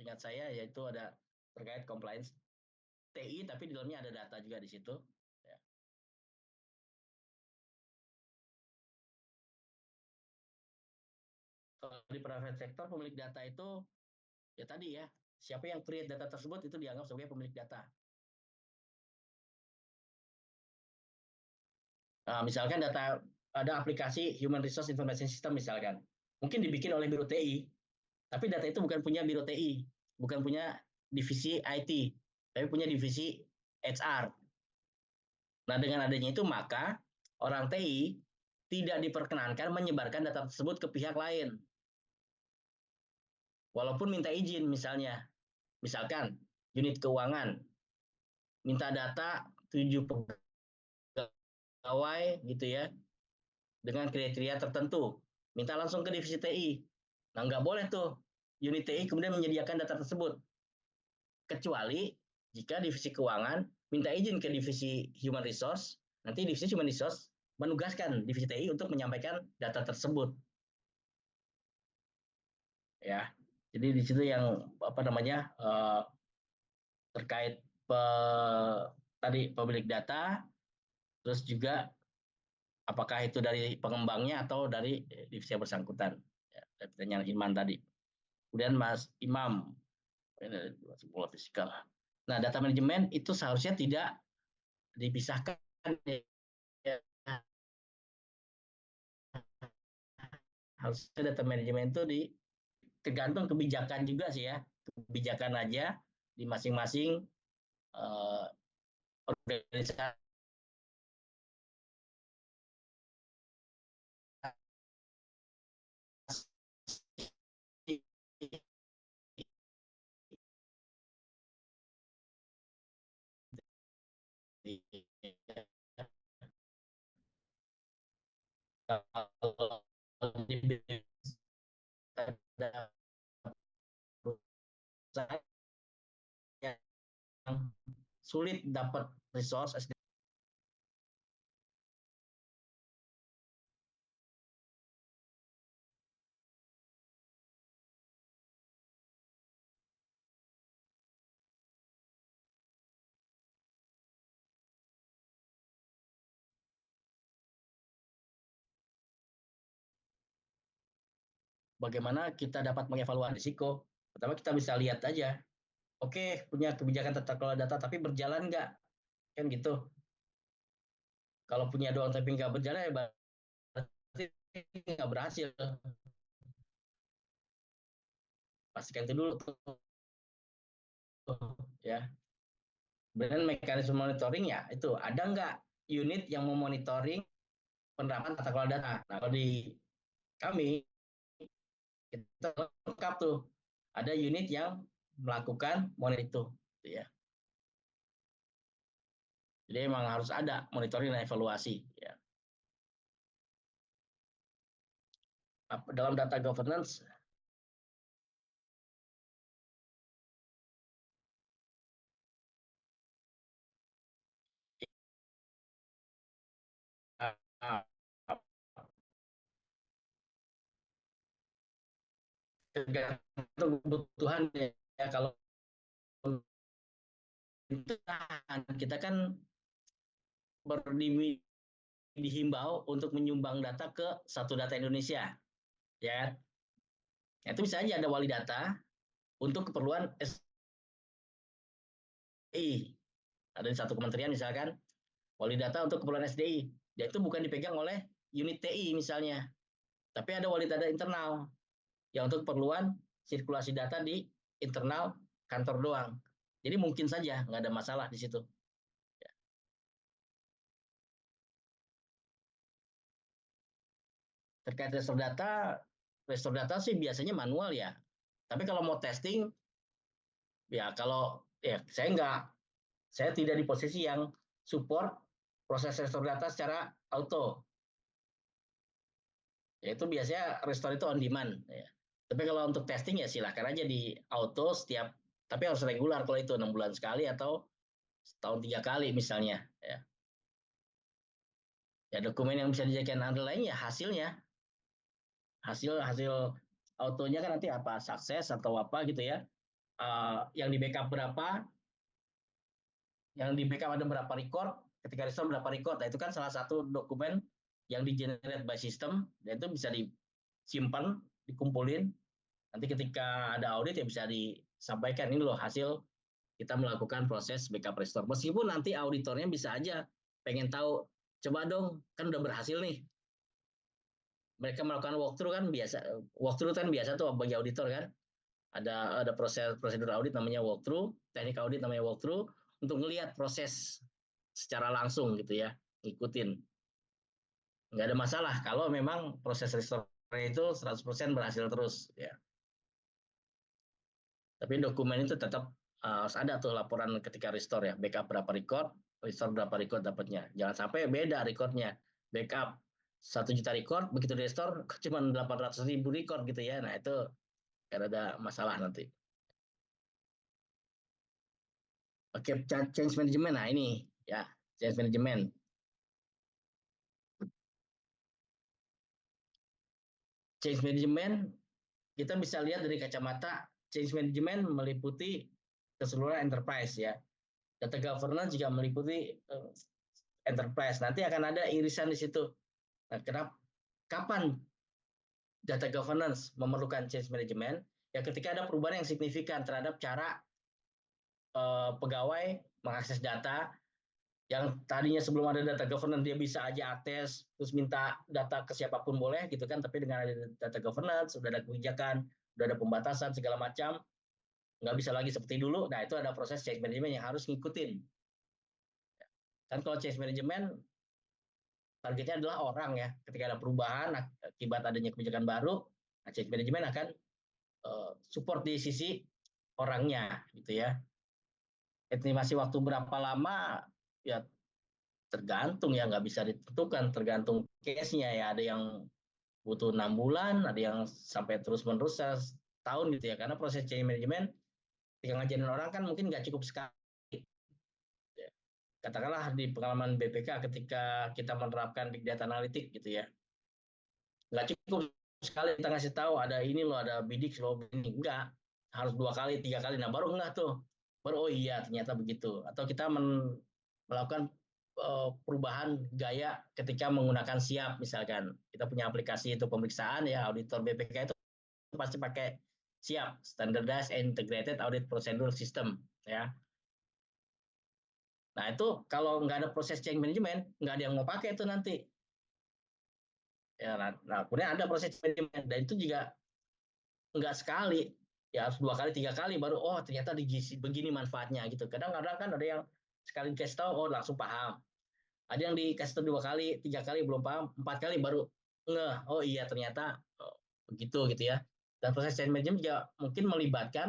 Ingat saya yaitu ada terkait compliance TI, tapi di dalamnya ada data juga di situ. Ya. Kalau di private sector pemilik data itu ya tadi ya, siapa yang create data tersebut itu dianggap sebagai pemilik data. Nah, misalkan data ada aplikasi Human Resource Information System misalkan, mungkin dibikin oleh Biro TI, tapi data itu bukan punya Biro TI, bukan punya divisi IT, tapi punya divisi HR. Nah, dengan adanya itu maka orang TI tidak diperkenankan menyebarkan data tersebut ke pihak lain. Walaupun minta izin misalnya. Misalkan unit keuangan minta data 7 pegawai gitu ya dengan kriteria tertentu. Minta langsung ke divisi TI. Nah, nggak boleh tuh unit TI kemudian menyediakan data tersebut. Kecuali jika divisi keuangan minta izin ke divisi human resource, nanti divisi human resource menugaskan divisi TI untuk menyampaikan data tersebut. Ya, jadi di situ yang terkait tadi pemilik data, terus juga apakah itu dari pengembangnya atau dari divisi yang bersangkutan. Ya, pertanyaan Iman tadi. Kemudian Mas Imam, pola fisikal. Nah, data manajemen itu seharusnya tidak dipisahkan. Ya. Harusnya data manajemen itu tergantung kebijakan juga sih ya. Kebijakan aja di masing-masing organisasi kalau di ada perusahaan yang sulit dapat resource SDM. Bagaimana kita dapat mengevaluasi risiko? Pertama kita bisa lihat aja, oke punya kebijakan tata kelola data tapi berjalan nggak? Kan gitu. Kalau punya doang tapi nggak berjalan ya berarti nggak berhasil. Pastikan itu dulu tuh, ya. Kemudian mekanisme monitoring ya itu ada nggak unit yang memonitoring penerapan tata kelola data? Nah kalau di kami kita lengkap tuh, ada unit yang melakukan monitoring itu, ya. Jadi memang harus ada monitoring dan evaluasi, ya. Dalam data governance tergantung kebutuhan, ya. Kalau kita kan dihimbau untuk menyumbang data ke Satu Data Indonesia, ya. Itu bisa aja ada wali data untuk keperluan SDI. Ada di satu kementerian misalkan wali data untuk keperluan SDI. Dia itu bukan dipegang oleh unit TI misalnya, tapi ada wali data internal yang untuk keperluan sirkulasi data di internal kantor doang. Jadi mungkin saja nggak ada masalah di situ. Terkait restore data sih biasanya manual ya. Tapi kalau mau testing, ya kalau ya saya tidak di posisi yang support proses restore data secara auto. Yaitu biasanya restore itu on demand, ya. Tapi kalau untuk testing ya silahkan aja di auto setiap, tapi harus regular kalau itu 6 bulan sekali atau setahun 3 kali misalnya, ya. Ya dokumen yang bisa dijadikan underlying ya hasilnya, hasil autonya kan nanti apa, sukses atau apa gitu ya. Yang di backup berapa, yang di backup ada berapa record, ketika restore berapa record. Nah, itu kan salah satu dokumen yang di generate by system, dan itu bisa disimpan, dikumpulin. Nanti ketika ada audit ya bisa disampaikan, ini loh hasil kita melakukan proses backup restore. Meskipun nanti auditornya bisa aja pengen tahu, coba dong, kan udah berhasil nih. Mereka melakukan walkthrough kan biasa tuh bagi auditor kan. Ada prosedur audit namanya walkthrough, teknik audit namanya walkthrough, untuk ngelihat proses secara langsung gitu ya, ngikutin. Nggak ada masalah kalau memang proses restore itu 100% berhasil terus, ya. Tapi dokumen itu tetap harus ada tuh laporan ketika restore ya, backup berapa record, restore berapa record dapatnya. Jangan sampai beda recordnya, backup 1 juta record, begitu restore cuma 800.000 record gitu ya. Nah itu kan ada masalah nanti. Oke, change management. Nah ini ya, change management. Change management kita bisa lihat dari kacamata change management meliputi keseluruhan enterprise, ya. Data governance juga meliputi enterprise. Nanti akan ada irisan di situ. Nah, kapan data governance memerlukan change management? Ya ketika ada perubahan yang signifikan terhadap cara pegawai mengakses data, yang tadinya sebelum ada data governance dia bisa aja akses terus minta data ke siapapun boleh gitu kan, tapi dengan ada data governance sudah ada kebijakan, sudah ada pembatasan segala macam, nggak bisa lagi seperti dulu. Nah, itu ada proses change management yang harus ngikutin. Kan kalau change management targetnya adalah orang ya. Ketika ada perubahan akibat adanya kebijakan baru, nah change management akan support di sisi orangnya gitu ya. Estimasi waktu berapa lama ya tergantung ya, nggak bisa ditentukan, tergantung case-nya ya. Ada yang butuh 6 bulan, ada yang sampai terus-menerus setahun gitu ya. Karena proses change management ketika ngajarin orang kan mungkin nggak cukup sekali. Katakanlah di pengalaman BPK ketika kita menerapkan big data analytics gitu ya, nggak cukup sekali kita ngasih tahu ada ini loh, ada bidik loh, ini enggak, harus 2 kali 3 kali, nah baru enggak tuh, baru oh iya ternyata begitu. Atau kita melakukan perubahan gaya ketika menggunakan SIAP misalkan, kita punya aplikasi itu pemeriksaan ya, auditor BPK itu pasti pakai SIAP, Standardized Integrated Audit Procedure System ya. Nah itu kalau nggak ada proses change management, nggak ada yang mau pakai itu nanti. Ya, nah kemudian ada proses change management, dan itu juga nggak sekali, ya harus 2 kali 3 kali baru oh ternyata begini manfaatnya gitu. Kadang-kadang kan ada yang sekali dikasih tahu oh langsung paham. Ada yang dikasih tahu 2 kali 3 kali belum paham, 4 kali baru ngeh oh iya ternyata begitu gitu ya. Dan proses change management juga mungkin melibatkan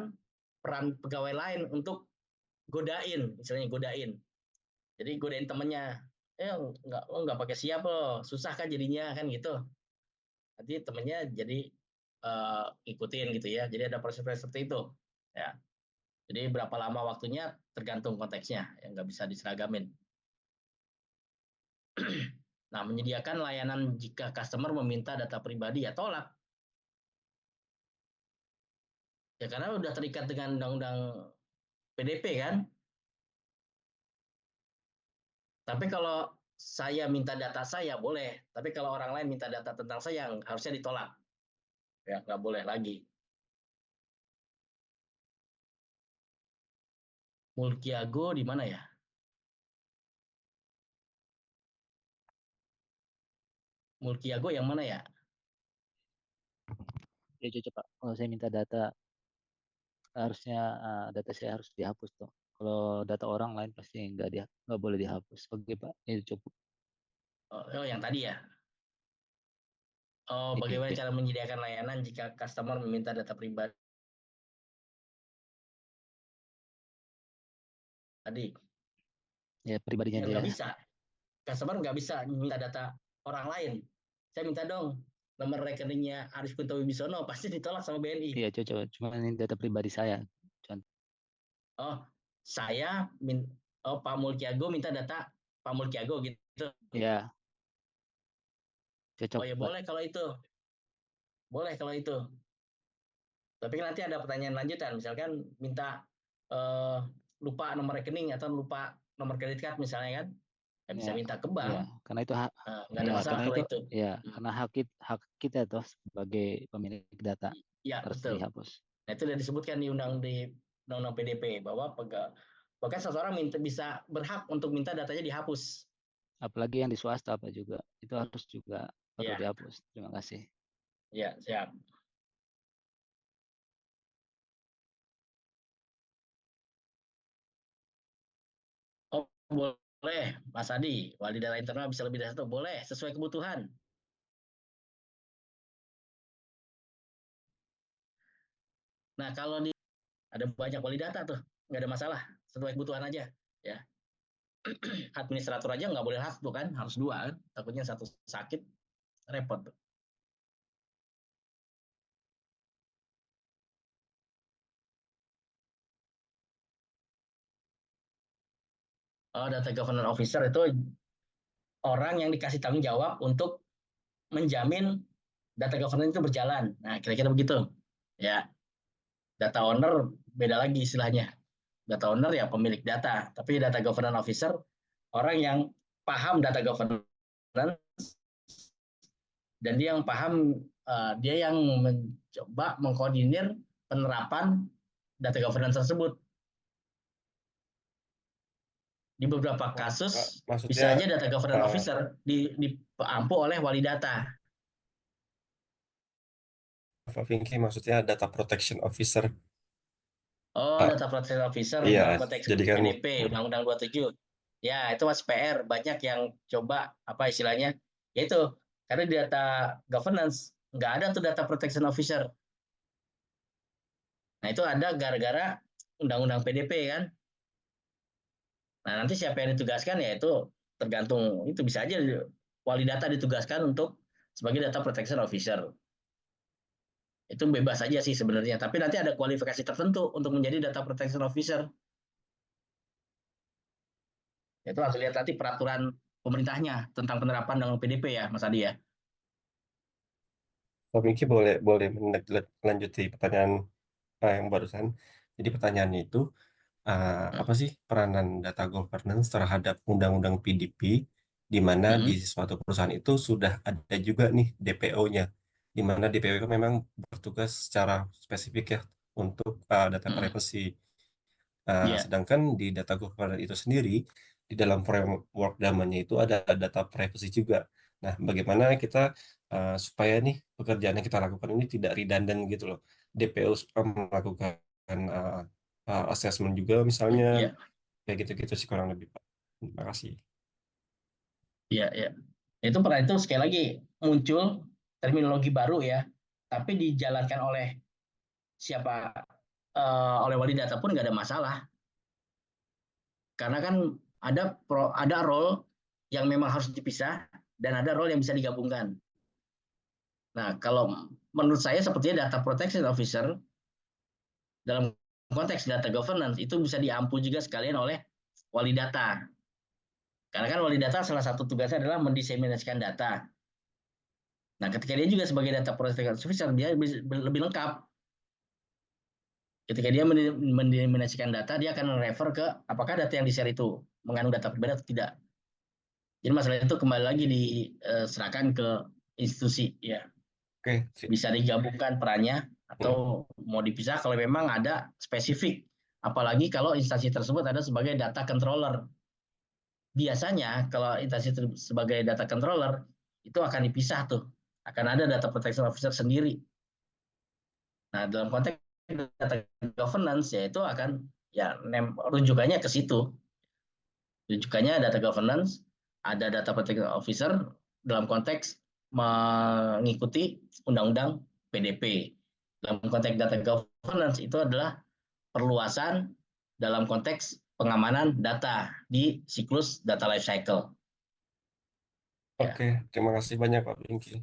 peran pegawai lain untuk godain, misalnya godain. Jadi godain temennya, nggak pakai SIAP loh, susah kan jadinya kan gitu. Nanti temennya jadi ikutin gitu ya. Jadi ada proses-proses seperti itu. Ya. Jadi berapa lama waktunya tergantung konteksnya, yang nggak bisa diseragamin. Nah, menyediakan layanan jika customer meminta data pribadi ya tolak. Ya karena udah terikat dengan undang-undang PDP kan. Tapi kalau saya minta data saya boleh, tapi kalau orang lain minta data tentang saya harusnya ditolak. Ya nggak boleh lagi. Mulkiago di mana ya? Mulkiago yang mana ya? Ya cocok Pak. Kalau saya minta data, harusnya data saya harus dihapus tuh. Kalau data orang lain pasti nggak boleh dihapus. Oke Pak, itu cukup. Oh yang tadi ya. Oh, Oke, bagaimana oke. cara menyediakan layanan jika customer meminta data pribadi tadi? Ya pribadinya Ya dia. nggak bisa. Customer nggak bisa minta data orang lain. Saya minta dong nomor rekeningnya Aris Kunto Wibisono, pasti ditolak sama BNI. Iya cocok. Cuma ini data pribadi saya. Contoh. Oh, saya Pak Mulkiago minta data Pak Mulkiago gitu. Ya Oh cocok ya Pak. boleh kalau itu. Boleh kalau itu. Tapi nanti ada pertanyaan lanjutan, misalkan minta lupa nomor rekening atau lupa nomor kredit card misalnya kan, ya bisa Ya, minta ke ya. bank, Karena itu hak. nggak ada Ya, masalah karena kalau itu itu. ya, karena hak kita tuh sebagai pemilik data Ya harus betul. dihapus. Nah itu sudah disebutkan di undang-undang PDP bahwa bahkan seseorang bisa berhak untuk minta datanya dihapus. Apalagi yang di swasta Pak juga. Itu harus juga perlu Ya, dihapus. Terima kasih. ya siap. Oh boleh, Mas Adi, wali data internal bisa lebih dari satu, boleh sesuai kebutuhan. Nah kalau ada banyak wali data tuh, nggak ada masalah, sesuai kebutuhan aja. Ya, administrator aja nggak boleh satu kan, harus 2 kan, takutnya satu sakit, repot tuh. Oh, data governance officer itu orang yang dikasih tanggung jawab untuk menjamin data governance itu berjalan. Nah, kira-kira begitu. Ya, data owner beda lagi istilahnya. Data owner ya pemilik data, tapi data governance officer orang yang paham data governance dan dia yang paham, dia yang mencoba mengkoordinir penerapan data governance tersebut. Di beberapa kasus bisa aja data governance officer diampu oleh wali data. Pak Pinky maksudnya data protection officer. Oh, Ah, data protection officer iya, dalam konteks jadi kan PDP, Undang-Undang 27. Ya, itu masih PR. Banyak yang coba, apa istilahnya, yaitu, karena di data governance, nggak ada tuh data protection officer. Nah, itu ada gara-gara Undang-Undang PDP kan. Nah, nanti siapa yang ditugaskan ya itu tergantung, itu bisa aja wali data ditugaskan untuk sebagai data protection officer. Itu bebas aja sih sebenarnya, tapi nanti ada kualifikasi tertentu untuk menjadi data protection officer. Itu harus lihat nanti peraturan pemerintahnya tentang penerapan dengan PDP ya, Mas Adi ya. Pak Miki boleh boleh melanjuti pertanyaan yang barusan. Jadi pertanyaannya itu apa sih peranan data governance terhadap undang-undang PDP di mana di suatu perusahaan itu sudah ada juga nih DPO-nya, di mana DPO itu memang bertugas secara spesifik ya untuk data privacy. Iya. Sedangkan di data governance itu sendiri, di dalam framework dalamnya itu ada data privacy juga. Nah, bagaimana kita supaya nih pekerjaan yang kita lakukan ini tidak redundant gitu loh. DPO melakukan assessment juga misalnya, Iya, kayak gitu-gitu sih kurang lebih, Pak. Terima kasih. iya, iya. Itu pernah itu sekali lagi muncul terminologi baru ya, tapi dijalankan oleh siapa, oleh wali data pun nggak ada masalah. Karena kan ada role yang memang harus dipisah dan ada role yang bisa digabungkan. Nah, kalau menurut saya sepertinya data protection officer dalam konteks data governance itu bisa diampu juga sekalian oleh wali data. Karena kan wali data salah satu tugasnya adalah mendiseminasikan data. Nah, ketika dia juga sebagai data protection officer, dia lebih lengkap. Ketika dia mendiseminasikan data, dia akan refer ke apakah data yang di-share itu mengandung data pribadi atau tidak. Jadi masalah itu kembali lagi diserahkan ke institusi, ya. Oke, Bisa digabungkan perannya atau mau dipisah kalau memang ada spesifik. Apalagi kalau instansi tersebut ada sebagai data controller. Biasanya kalau instansi sebagai data controller itu akan dipisah tuh, akan ada data protection officer sendiri. Nah, dalam konteks data governance ya itu akan ya rujukannya ke situ. Rujukannya data governance, ada data protection officer dalam konteks mengikuti undang-undang PDP. Dalam konteks data governance itu adalah perluasan dalam konteks pengamanan data di siklus data life cycle. Ya. Oke, terima kasih banyak Pak Pinky.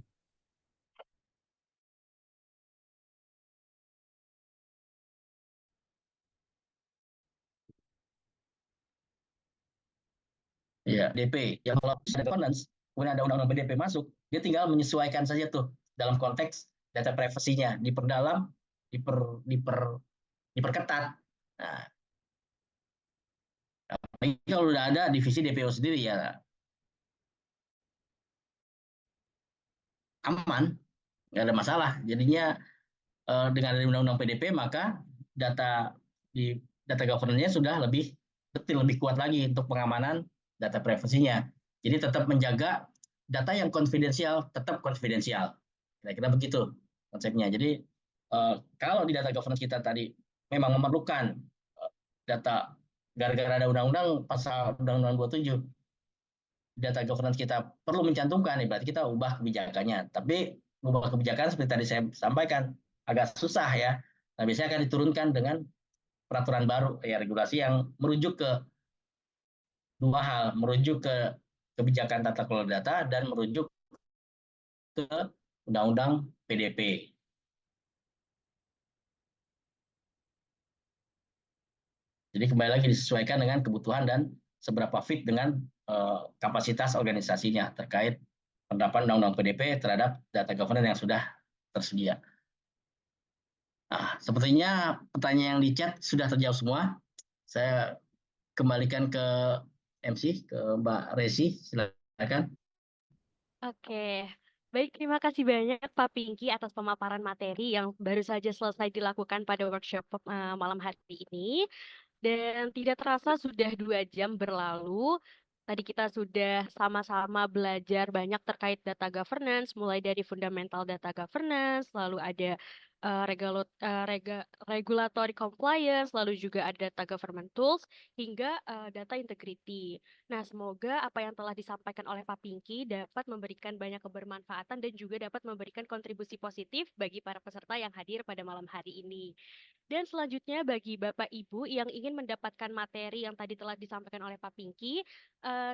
Ya, DP. Yang kalau ada governance, kemudian ada undang-undang PDP masuk, dia tinggal menyesuaikan saja tuh dalam konteks data privasinya, diperdalam, diperketat. Nah, kalau udah ada divisi DPO sendiri ya aman, nggak ada masalah. Jadinya dengan ada undang-undang PDP maka data di data governance-nya sudah lebih detail, lebih kuat lagi untuk pengamanan data privasinya. Jadi tetap menjaga data yang konfidensial tetap konfidensial. Kira-kira begitu konsepnya. Jadi kalau di data governance kita tadi memang memerlukan data gara-gara ada undang-undang pasal undang-undang 27 data governance kita perlu mencantumkan, berarti kita ubah kebijakannya. Tapi ubah kebijakan seperti tadi saya sampaikan agak susah ya. Nah, biasanya akan diturunkan dengan peraturan baru ya, regulasi yang merujuk ke dua hal, merujuk ke kebijakan tata kelola data dan merujuk ke undang-undang PDP. Jadi kembali lagi disesuaikan dengan kebutuhan dan seberapa fit dengan kapasitas organisasinya terkait penerapan undang-undang PDP terhadap data governance yang sudah tersedia. Nah, sepertinya pertanyaan yang di chat sudah terjawab semua. Saya kembalikan ke MC, ke Mbak Resi, silakan. Oke, baik, terima kasih banyak Pak Pinky atas pemaparan materi yang baru saja selesai dilakukan pada workshop malam hari ini. Dan tidak terasa sudah 2 jam berlalu. Tadi kita sudah sama-sama belajar banyak terkait data governance, mulai dari fundamental data governance, lalu ada regulatory compliance, lalu juga ada data government tools, hingga data integrity. Nah, semoga apa yang telah disampaikan oleh Pak Pinky dapat memberikan banyak kebermanfaatan dan juga dapat memberikan kontribusi positif bagi para peserta yang hadir pada malam hari ini. Dan selanjutnya bagi Bapak Ibu yang ingin mendapatkan materi yang tadi telah disampaikan oleh Pak Pinky,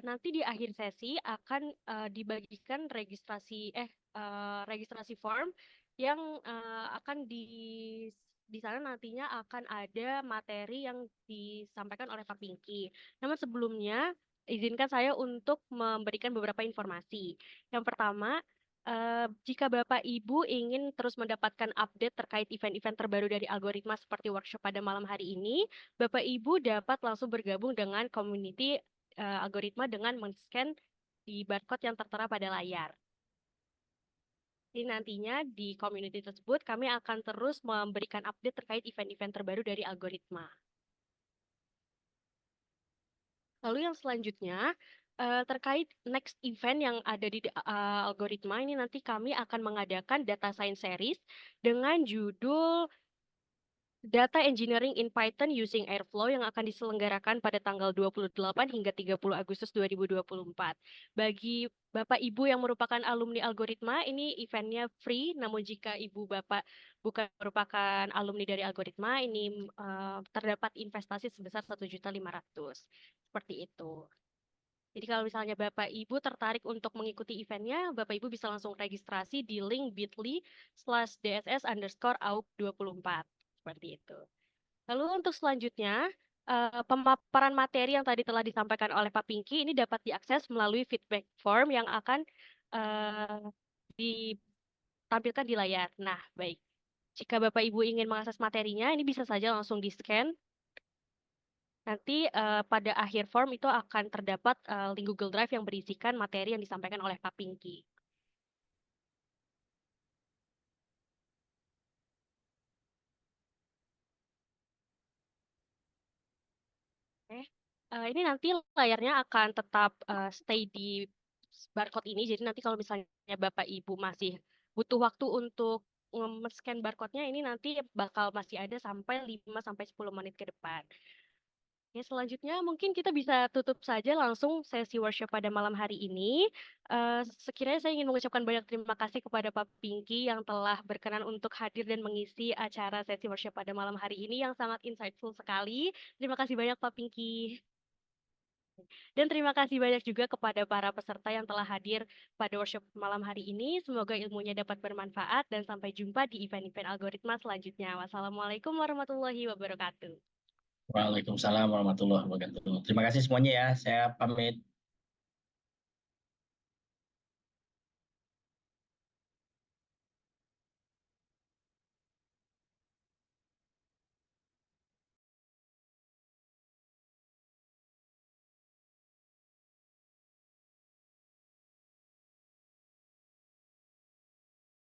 nanti di akhir sesi akan dibagikan registrasi form yang akan di sana nantinya akan ada materi yang disampaikan oleh Pak Pinky. Namun sebelumnya, izinkan saya untuk memberikan beberapa informasi. Yang pertama, jika Bapak Ibu ingin terus mendapatkan update terkait event-event terbaru dari algoritma seperti workshop pada malam hari ini, Bapak Ibu dapat langsung bergabung dengan community algoritma dengan men-scan di barcode yang tertera pada layar. Jadi nantinya di community tersebut kami akan terus memberikan update terkait event-event terbaru dari algoritma. Lalu yang selanjutnya, terkait next event yang ada di algoritma ini nanti kami akan mengadakan data science series dengan judul Data Engineering in Python Using Airflow yang akan diselenggarakan pada tanggal 28 hingga 30 Agustus 2024. Bagi Bapak Ibu yang merupakan alumni algoritma, ini eventnya free, namun jika Ibu Bapak bukan merupakan alumni dari algoritma, ini terdapat investasi sebesar 1.500.000. Seperti itu. Jadi kalau misalnya Bapak Ibu tertarik untuk mengikuti eventnya, Bapak Ibu bisa langsung registrasi di link bit.ly/dss_auk24. Seperti itu. Lalu untuk selanjutnya, pemaparan materi yang tadi telah disampaikan oleh Pak Pinky ini dapat diakses melalui feedback form yang akan ditampilkan di layar. Nah, baik. Jika Bapak Ibu ingin mengakses materinya, ini bisa saja langsung di-scan. Nanti pada akhir form itu akan terdapat link Google Drive yang berisikan materi yang disampaikan oleh Pak Pinky. Ini nanti layarnya akan tetap stay di barcode ini. Jadi nanti kalau misalnya Bapak Ibu masih butuh waktu untuk nge-scan barcode-nya, ini nanti bakal masih ada sampai 5-10 menit ke depan. Oke, selanjutnya mungkin kita bisa tutup saja langsung sesi workshop pada malam hari ini. Sekiranya saya ingin mengucapkan banyak terima kasih kepada Pak Pinky yang telah berkenan untuk hadir dan mengisi acara sesi workshop pada malam hari ini yang sangat insightful sekali. Terima kasih banyak Pak Pinky. Dan terima kasih banyak juga kepada para peserta yang telah hadir pada workshop malam hari ini. Semoga ilmunya dapat bermanfaat dan sampai jumpa di event-event algoritma selanjutnya. Wassalamualaikum warahmatullahi wabarakatuh. Waalaikumsalam warahmatullahi wabarakatuh. Terima kasih semuanya ya. Saya pamit.